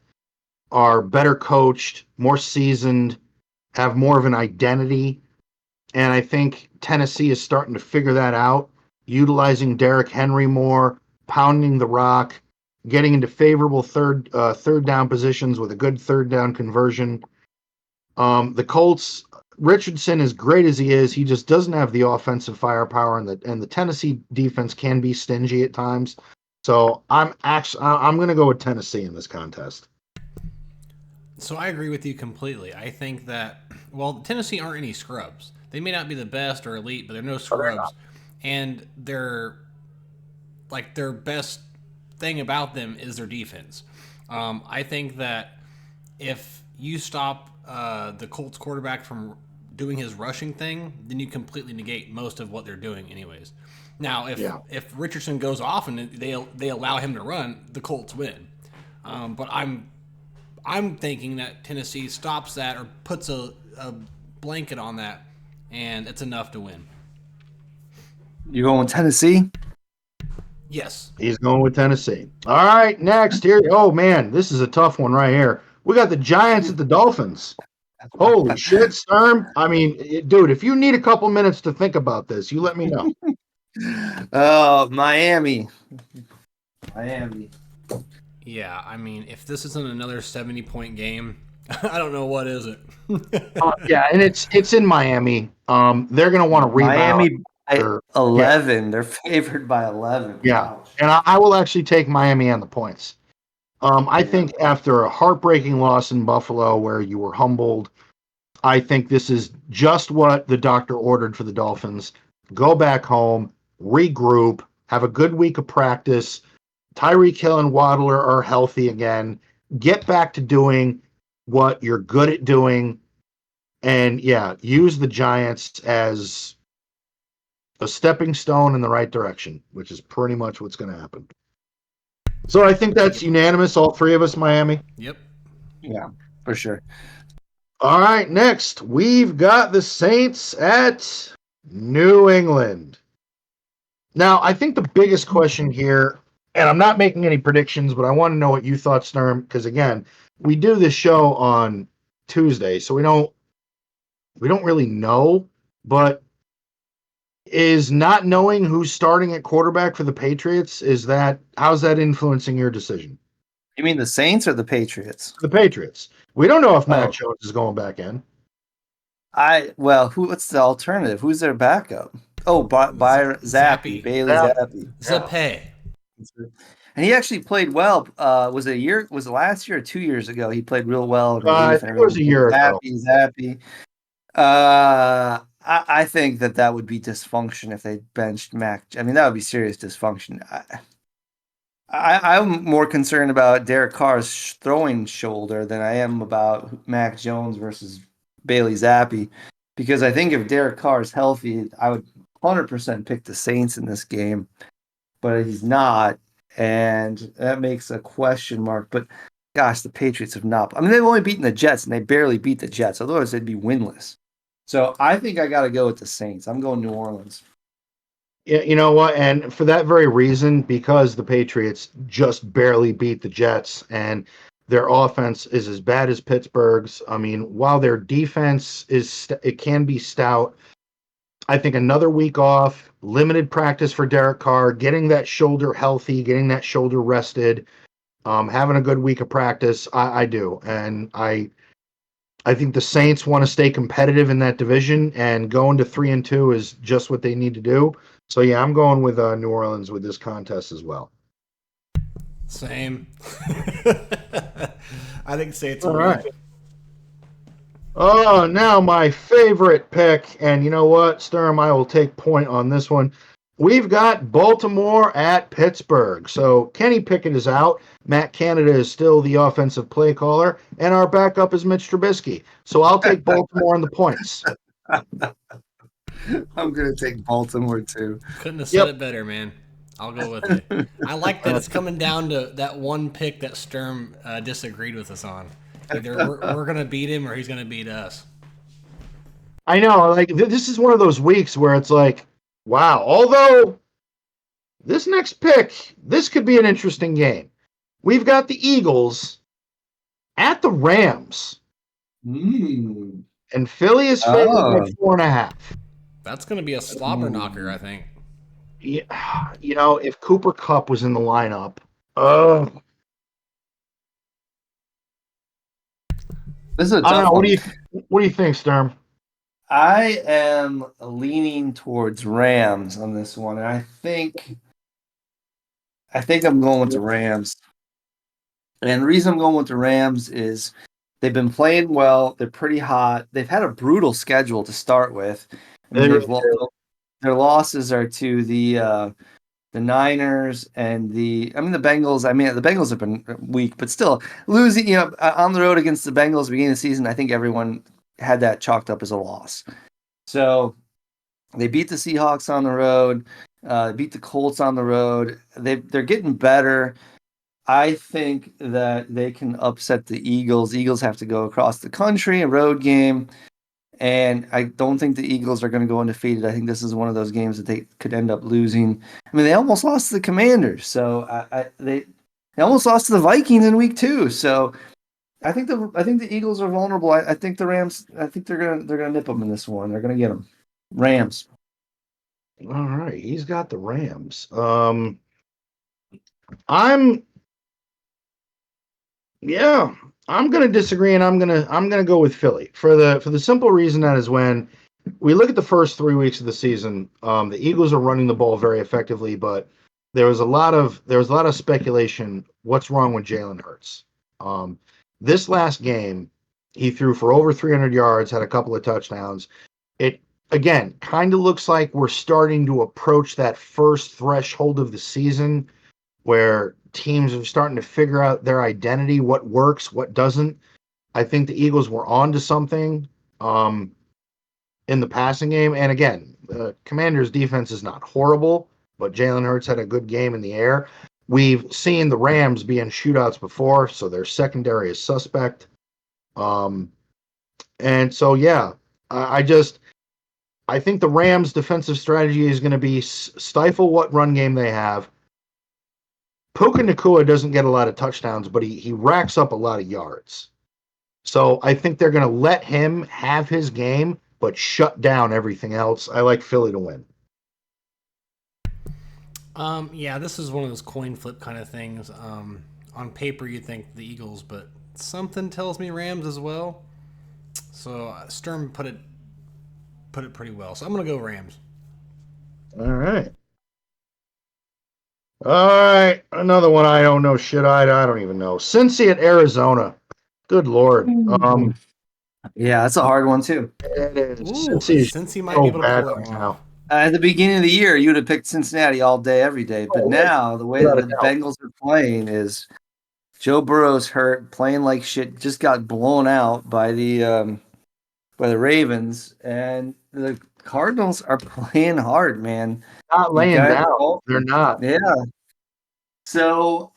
are better coached, more seasoned, have more of an identity. And I think Tennessee is starting to figure that out, utilizing Derrick Henry more, pounding the rock, getting into favorable third down positions with a good third down conversion. The Colts, Richardson, as great as he just doesn't have the offensive firepower, and the Tennessee defense can be stingy at times. So I'm going to go with Tennessee in this contest. So I agree with you completely. I think that, well, Tennessee aren't any scrubs. They may not be the best or elite, but they're no scrubs. And their best thing about them is their defense. I think that if you stop the Colts quarterback from doing his rushing thing, then you completely negate most of what they're doing anyways. Now, if Richardson goes off and they allow him to run, the Colts win. But I'm thinking that Tennessee stops that or puts a blanket on that, and it's enough to win. You going with Tennessee? Yes. He's going with Tennessee. All right, next here. Oh, man, this is a tough one right here. We got the Giants at the Dolphins. Holy shit, Sturm. I mean, dude, if you need a couple minutes to think about this, you let me know. Oh, Miami. Yeah, I mean, if this isn't another 70-point game, I don't know what is it. Yeah, and it's in Miami. They're going to want to rebound. Miami by 11. Yeah. They're favored by 11. Yeah, ouch. And I will actually take Miami on the points. I think after a heartbreaking loss in Buffalo where you were humbled, I think this is just what the doctor ordered for the Dolphins. Go back home, regroup, have a good week of practice. Tyreek Hill and Waddle are healthy again. Get back to doing what you're good at doing. And, yeah, use the Giants as a stepping stone in the right direction, which is pretty much what's going to happen. So I think that's unanimous, all three of us, Miami. Yep. Yeah, for sure. All right, next, we've got the Saints at New England. Now, I think the biggest question here, and I'm not making any predictions, but I want to know what you thought, Sturm, because, again, we do this show on Tuesday, so we don't really know, but is not knowing who's starting at quarterback for the Patriots, how's that influencing your decision? You mean the Saints or the Patriots? The Patriots. We don't know if Mac Jones is going back in. What's the alternative? Who's their backup? Oh, Zappy. Bailey Zappy. Zappe. And he actually played well. Was it last year or 2 years ago? He played real well. I think it was a year ago. Zappy. I think that would be dysfunction if they benched Mac. I mean, that would be serious dysfunction. I'm more concerned about Derek Carr's throwing shoulder than I am about Mac Jones versus Bailey Zappe, because I think if Derek Carr is healthy, I would 100% pick the Saints in this game, but he's not, and that makes a question mark. But gosh, the Patriots have not. I mean, they've only beaten the Jets, and they barely beat the Jets. Otherwise, they'd be winless. So I think I got to go with the Saints. I'm going New Orleans. Yeah, you know what? And for that very reason, because the Patriots just barely beat the Jets and their offense is as bad as Pittsburgh's. I mean, while their defense it can be stout, I think another week off, limited practice for Derek Carr, getting that shoulder healthy, getting that shoulder rested, having a good week of practice. I do. And I think the Saints want to stay competitive in that division, and going to 3-2 is just what they need to do. So, yeah, I'm going with New Orleans with this contest as well. Same. I think Saints. All right. Oh, now my favorite pick, and you know what, Sturm, I will take point on this one. We've got Baltimore at Pittsburgh. So Kenny Pickett is out. Matt Canada is still the offensive play caller, and our backup is Mitch Trubisky. So I'll take Baltimore on the points. I'm going to take Baltimore, too. Couldn't have said it better, man. I'll go with it. I like that it's coming down to that one pick that Sturm disagreed with us on. Either we're going to beat him or he's going to beat us. I know, like this is one of those weeks where it's like, wow. Although this next pick, this could be an interesting game. We've got the Eagles at the Rams, Mm. and Philly is favored by Oh. 4.5. That's going to be a slobber knocker, I think. Yeah, if Cooper Kupp was in the lineup, oh, This is a I don't tough know. one. What do you think, Sturm? I am leaning towards Rams on this one. And I think I'm going with the Rams. And the reason I'm going with the Rams is they've been playing well. They're pretty hot. They've had a brutal schedule to start with. I mean, their losses are to the Niners and the Bengals. I mean, the Bengals have been weak, but still losing. On the road against the Bengals at the beginning of the season, I think everyone had that chalked up as a loss. So they beat the Seahawks on the road, beat the Colts on the road. They're getting better. I think that they can upset the Eagles. Eagles have to go across the country, a road game. And I don't think the Eagles are going to go undefeated. I think this is one of those games that they could end up losing. I mean, they almost lost to the Commanders, so they almost lost to the Vikings in week 2. So I think the Eagles are vulnerable. I think the Rams. I think they're gonna nip them in this one. They're gonna get them. Rams. All right, he's got the Rams. I'm going to disagree, and I'm gonna go with Philly for the simple reason that is when we look at the first 3 weeks of the season, the Eagles are running the ball very effectively, but there was a lot of speculation. What's wrong with Jalen Hurts? This last game, he threw for over 300 yards, had a couple of touchdowns. It again kind of looks like we're starting to approach that first threshold of the season where teams are starting to figure out their identity, what works, what doesn't. I think the Eagles were on to something in the passing game. And again, the Commanders' defense is not horrible, but Jalen Hurts had a good game in the air. We've seen the Rams be in shootouts before, so their secondary is suspect. And so, yeah, I think the Rams' defensive strategy is going to be stifle what run game they have. Puka Nacua doesn't get a lot of touchdowns, but he racks up a lot of yards. So I think they're going to let him have his game, but shut down everything else. I like Philly to win. Yeah, this is one of those coin flip kind of things. On paper, you think the Eagles, but something tells me Rams as well. So Sturm put it pretty well. So I'm going to go Rams. All right. All right. Another one I don't know shit. I don't even know. Cincy at Arizona. Good Lord. Yeah, that's a hard one too. It is. Ooh, Cincy's Cincy might so be able to bad pull that right one now. off. At the beginning of the year, you would have picked Cincinnati all day, every day. But now, the way that the Bengals are playing is Joe Burrow's hurt, playing like shit, just got blown out by the Ravens, and the Cardinals are playing hard, man. Not laying down. They're not. Yeah. So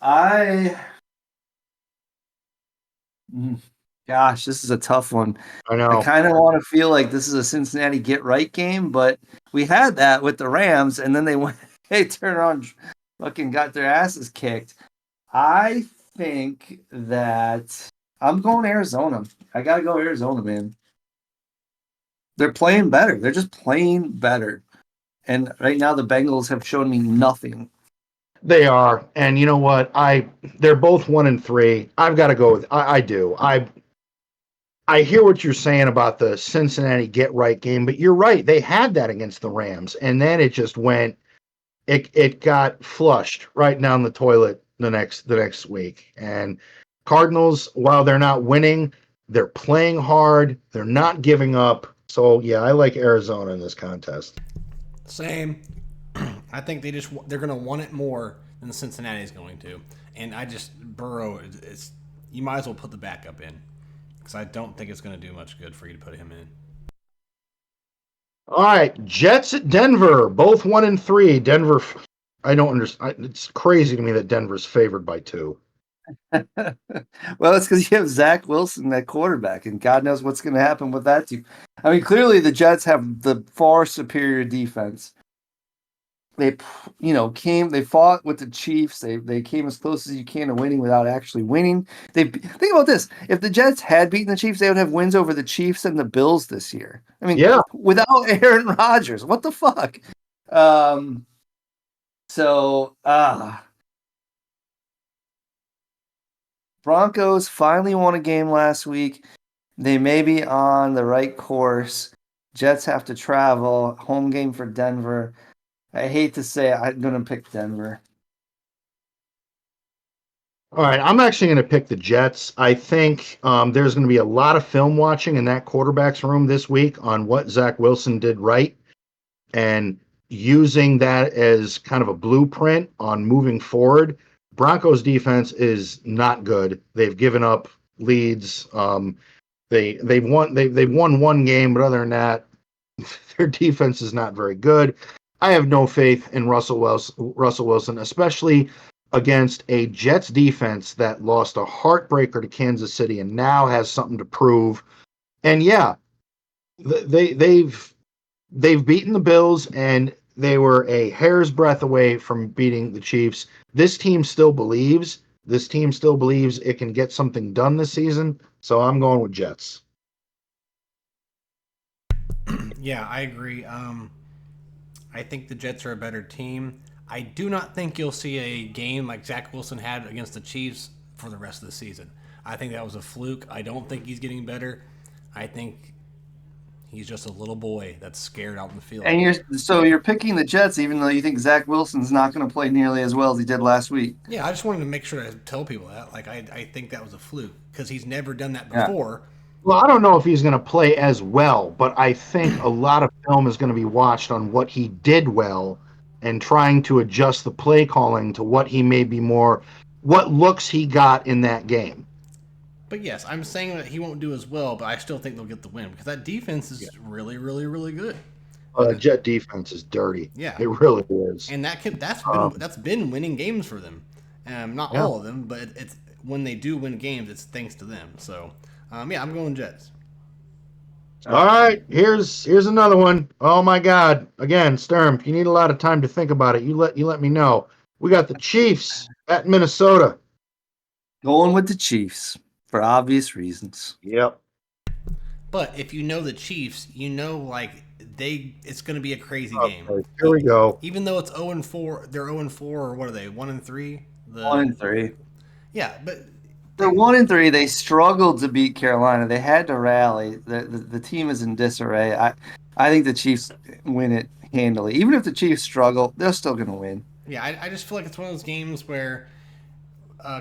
gosh, this is a tough one. I know. I kind of want to feel like this is a Cincinnati get right game, but we had that with the Rams, and then they turned around, fucking got their asses kicked. I think that I'm going Arizona. I gotta go Arizona, man. They're playing better. They're just playing better. And right now the Bengals have shown me nothing. They are. And you know what? They're both 1-3. I've got to go with I do. I hear what you're saying about the Cincinnati get right game, but you're right. They had that against the Rams, and then it just went it got flushed right down the toilet the next week. And Cardinals, while they're not winning, they're playing hard. They're not giving up. So yeah, I like Arizona in this contest. Same. I think they're going to want it more than Cincinnati is going to. And Burrow is you might as well put the backup in because I don't think it's going to do much good for you to put him in. All right, Jets at Denver, both 1-3. Denver, I don't understand. It's crazy to me that Denver's favored by 2. Well, it's because you have Zach Wilson at quarterback, and God knows what's going to happen with that team. I mean, clearly the Jets have the far superior defense. They, they fought with the Chiefs. They came as close as you can to winning without actually winning. Think about this: if the Jets had beaten the Chiefs, they would have wins over the Chiefs and the Bills this year. I mean, Yeah. without Aaron Rodgers, what the fuck? So, Broncos finally won a game last week. They may be on the right course. Jets have to travel. Home game for Denver. I hate to say it, I'm going to pick Denver. All right, I'm actually going to pick the Jets. I think there's going to be a lot of film watching in that quarterback's room this week on what Zach Wilson did right and using that as kind of a blueprint on moving forward. Broncos defense is not good. They've given up leads. They've won one game, but other than that, their defense is not very good. I have no faith in Russell Wilson, especially against a Jets defense that lost a heartbreaker to Kansas City and now has something to prove. And yeah, they've beaten the Bills and they were a hair's breadth away from beating the Chiefs. This team still believes it can get something done this season. So I'm going with Jets. Yeah, I agree. I think the Jets are a better team. I do not think you'll see a game like Zach Wilson had against the Chiefs for the rest of the season. I think that was a fluke. I don't think he's getting better. I think he's just a little boy that's scared out in the field. And you're picking the Jets, even though you think Zach Wilson's not going to play nearly as well as he did last week. Yeah, I just wanted to make sure to tell people that. Like, I think that was a fluke because he's never done that before. Yeah. Well, I don't know if he's going to play as well, but I think a lot of film is going to be watched on what he did well and trying to adjust the play calling to what he may be more, what looks he got in that game. But yes, I'm saying that he won't do as well, but I still think they'll get the win because that defense is really, really, really good. Jet defense is dirty. Yeah, it really is. And that's been winning games for them. Not all of them, but it's when they do win games, it's thanks to them. So, yeah, I'm going Jets. All right, here's another one. Oh my God! Again, Sturm, if you need a lot of time to think about it, you let me know. We got the Chiefs at Minnesota. Going with the Chiefs for obvious reasons. Yep. But if you know the Chiefs, you know it's going to be a crazy game. Here we go. Even though it's 0-4, they're 0-4, or what are they? 1-3. 1-3. Yeah, but they're 1-3. They struggled to beat Carolina. They had to rally. The team is in disarray. I think the Chiefs win it handily. Even if the Chiefs struggle, they're still going to win. Yeah, I just feel like it's one of those games where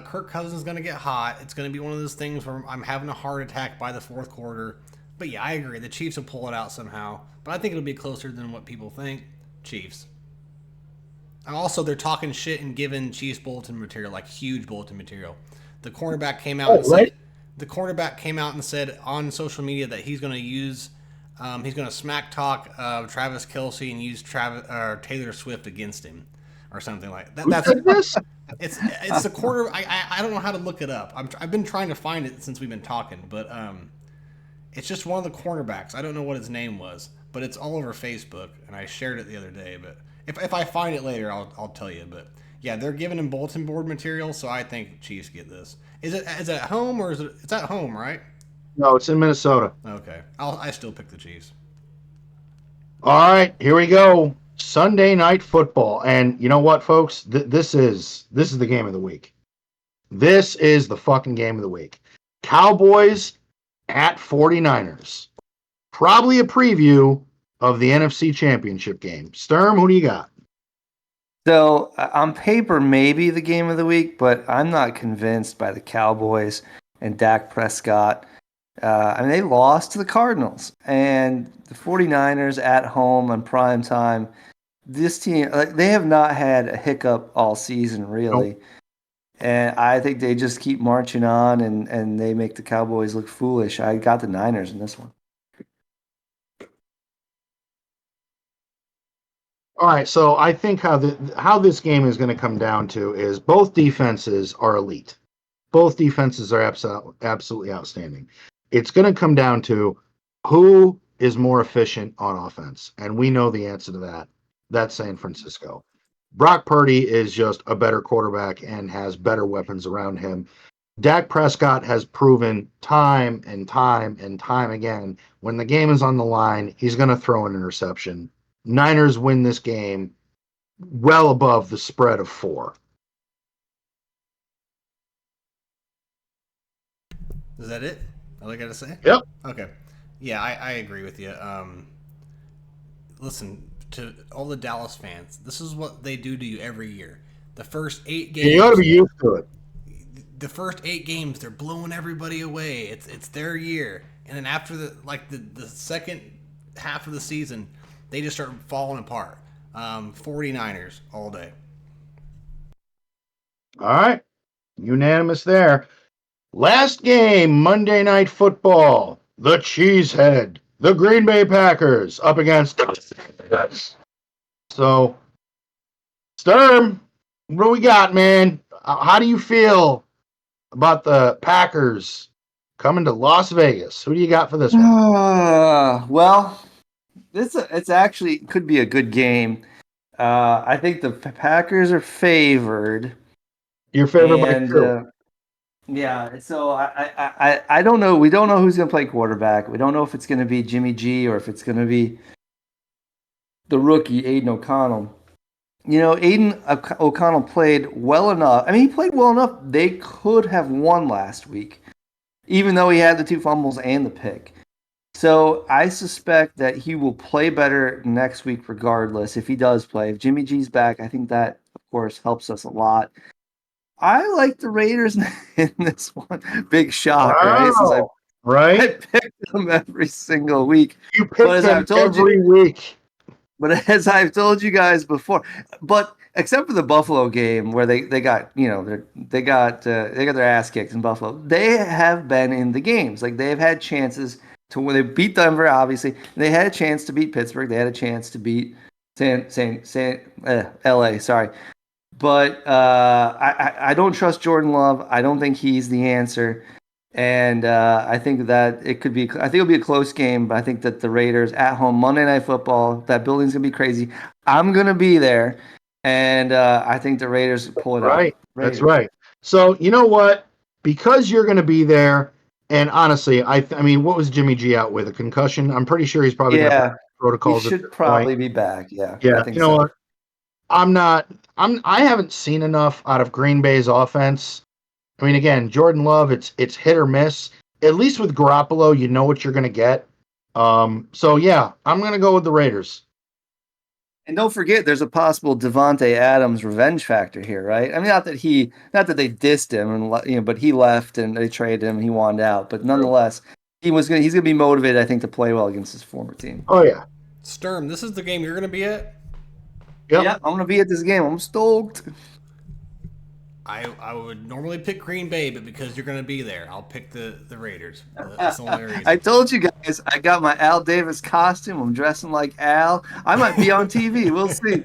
Kirk Cousins is going to get hot. It's going to be one of those things where I'm having a heart attack by the fourth quarter. But yeah, I agree. The Chiefs will pull it out somehow. But I think it'll be closer than what people think. Chiefs. And also, they're talking shit and giving Chiefs bulletin material, like huge bulletin material. The cornerback came out and said on social media that he's going to use, he's going to smack talk Travis Kelce and use Taylor Swift against him or something like that. It's the quarter. I don't know how to look it up. I've been trying to find it since we've been talking, but it's just one of the cornerbacks. I don't know what his name was, but it's all over Facebook, and I shared it the other day. But if I find it later, I'll tell you. But yeah, they're giving him bulletin board material, so I think Chiefs get this. Is it at home or it's at home, right? No, it's in Minnesota. Okay, I still pick the Chiefs. All right, here we go. Sunday Night Football, and you know what, folks? This is the game of the week. This is the fucking game of the week. Cowboys at 49ers. Probably a preview of the NFC Championship game. Sturm, who do you got? So on paper, maybe the game of the week, but I'm not convinced by the Cowboys and Dak Prescott. They lost to the Cardinals and the 49ers at home on prime time. This team, they have not had a hiccup all season, really. Nope. And I think they just keep marching on and they make the Cowboys look foolish. I got the Niners in this one. All right, so I think how this game is going to come down to is both defenses are elite. Both defenses are absolutely outstanding. It's going to come down to who is more efficient on offense, and we know the answer to that. That's San Francisco. Brock Purdy is just a better quarterback and has better weapons around him. Dak Prescott has proven time and time and time again, when the game is on the line, he's going to throw an interception. Niners win this game well above the spread of 4. Is that it? All I got to say? Yep. Okay. Yeah, I agree with you. Listen, to all the Dallas fans, this is what they do to you every year. The first 8 games. You ought to be used to it. The first 8 games, they're blowing everybody away. It's their year, and then after the second half of the season, they just start falling apart. 49ers all day. All right, unanimous there. Last game, Monday Night Football. The Cheesehead, the Green Bay Packers up against. So, Sturm, what do we got, man? How do you feel about the Packers coming to Las Vegas? Who do you got for this one? Well, it's actually could be a good game. I think the Packers are favored. You're favored by 2. Yeah, so I don't know. We don't know who's going to play quarterback. We don't know if it's going to be Jimmy G or if it's going to be the rookie Aiden O'Connell. Aiden O'Connell played well enough. I mean, he played well enough. They could have won last week, even though he had the 2 fumbles and the pick. So I suspect that he will play better next week regardless if he does play. If Jimmy G's back, I think that, of course, helps us a lot. I like the Raiders in this one. Big shock, right? Since I picked them every single week. You pick them every week. But as I've told you guys before, but except for the Buffalo game where they got they got their ass kicked in Buffalo, they have been in the games. Like they've had chances to when they beat Denver. Obviously, they had a chance to beat Pittsburgh. They had a chance to beat LA. Sorry. But I don't trust Jordan Love. I don't think he's the answer. And I think that it'll be a close game, but I think that the Raiders at home, Monday Night Football, that building's going to be crazy. I'm going to be there. And I think the Raiders pull it out. Right. That's right. So, you know what? Because you're going to be there, and honestly, I mean, what was Jimmy G out with? A concussion? I'm pretty sure he's probably going to protocols. He should probably be back. Yeah. Yeah. You know what? I haven't seen enough out of Green Bay's offense. I mean, again, Jordan Love, it's hit or miss. At least with Garoppolo, you know what you're going to get. So yeah, I'm going to go with the Raiders. And don't forget, there's a possible Devontae Adams revenge factor here, right? I mean, not that they dissed him, and but he left and they traded him, and he wanted out. But nonetheless, he's going to be motivated, I think, to play well against his former team. Oh yeah, Sturm, this is the game you're going to be at. Yep. Yeah, I'm going to be at this game. I'm stoked. I would normally pick Green Bay, but because you're going to be there, I'll pick the Raiders. That's the only reason. I told you guys, I got my Al Davis costume. I'm dressing like Al. I might be on TV. We'll see.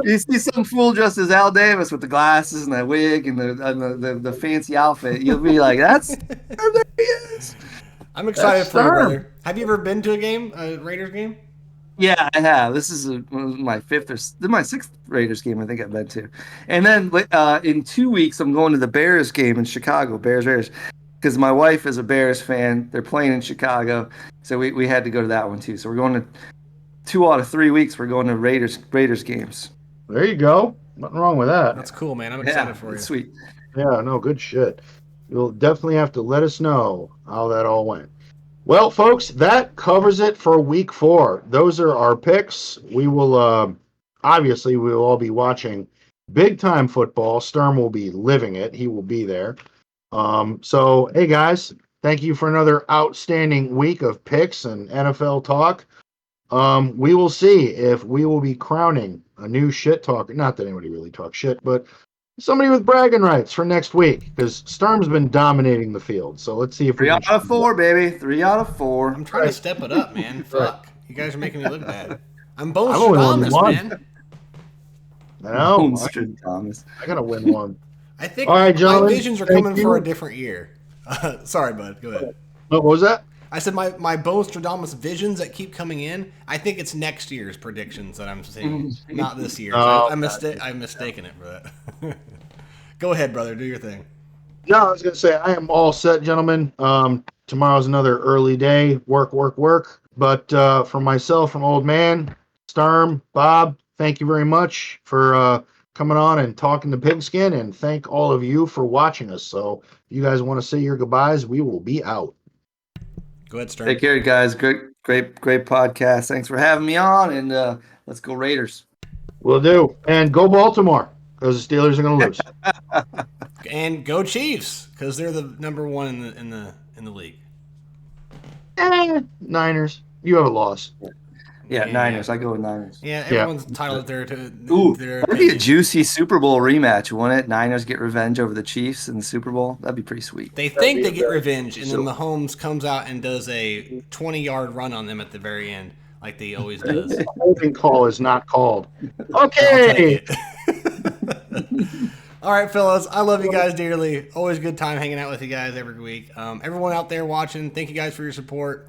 You see some fool dressed as Al Davis with the glasses and the wig and the fancy outfit. You'll be like, there he is. I'm excited for you, brother. Have you ever been to a Raiders game? Yeah, I have. This is my 6th Raiders game I think I've been to. And then in 2 weeks, I'm going to the Bears game in Chicago, Bears, because my wife is a Bears fan. They're playing in Chicago, so we had to go to that one too. So we're going to 2 out of 3 weeks. We're going to Raiders games. There you go. Nothing wrong with that. That's cool, man. I'm excited for you. Sweet. Yeah, no, good shit. You'll definitely have to let us know how that all went. Well, folks, that covers it for week 4. Those are our picks. We will, obviously, we will all be watching big-time football. Sturm will be living it. He will be there. So, hey, guys, thank you for another outstanding week of picks and NFL talk. We will see if we will be crowning a new shit talker. Not that anybody really talks shit, but somebody with bragging rights for next week, because Sturm's been dominating the field. So let's see if 3 out of 4, baby. 3 out of 4. I'm trying to step it up, man. Fuck. You guys are making me look bad. I'm Bones Thomas, man. I know. Thomas. I gotta win one. I think All right, my gentlemen, visions are thank coming you. for a different year. Sorry, bud. Go ahead. What was that? I said my Bostradamus visions that keep coming in. I think it's next year's predictions that I'm seeing, not this year's. I'm mistaken it for that. Go ahead, brother. Do your thing. No, I was going to say I am all set, gentlemen. Tomorrow's another early day. Work. But from myself, from Old Man, Sturm, Bob, thank you very much for coming on and talking to Pigskin, and thank all of you for watching us. So if you guys want to say your goodbyes, we will be out. Go ahead, Stern. Take care, guys. Great podcast. Thanks for having me on, and let's go Raiders. Will do. And go Baltimore, because the Steelers are going to lose. And go Chiefs, because they're the number one in the league. Niners, you have a loss. Yeah, Niners. I go with Niners. Yeah, everyone's entitled to their That'd be a opinion. juicy Super Bowl rematch, wouldn't it? Niners get revenge over the Chiefs in the Super Bowl. That'd be pretty sweet. They think they get revenge, and then Mahomes comes out and does a 20-yard run on them at the very end, like they always does. The holding call is not called. I'll take Okay. it. All right, fellas. I love you guys dearly. Always a good time hanging out with you guys every week. Everyone out there watching, thank you guys for your support.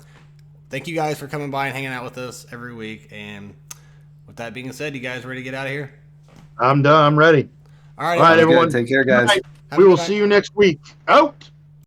Thank you guys for coming by and hanging out with us every week. And with that being said, you guys ready to get out of here? I'm done. I'm ready. All right, All right, everyone. Take care, guys. We will see you next week. Out.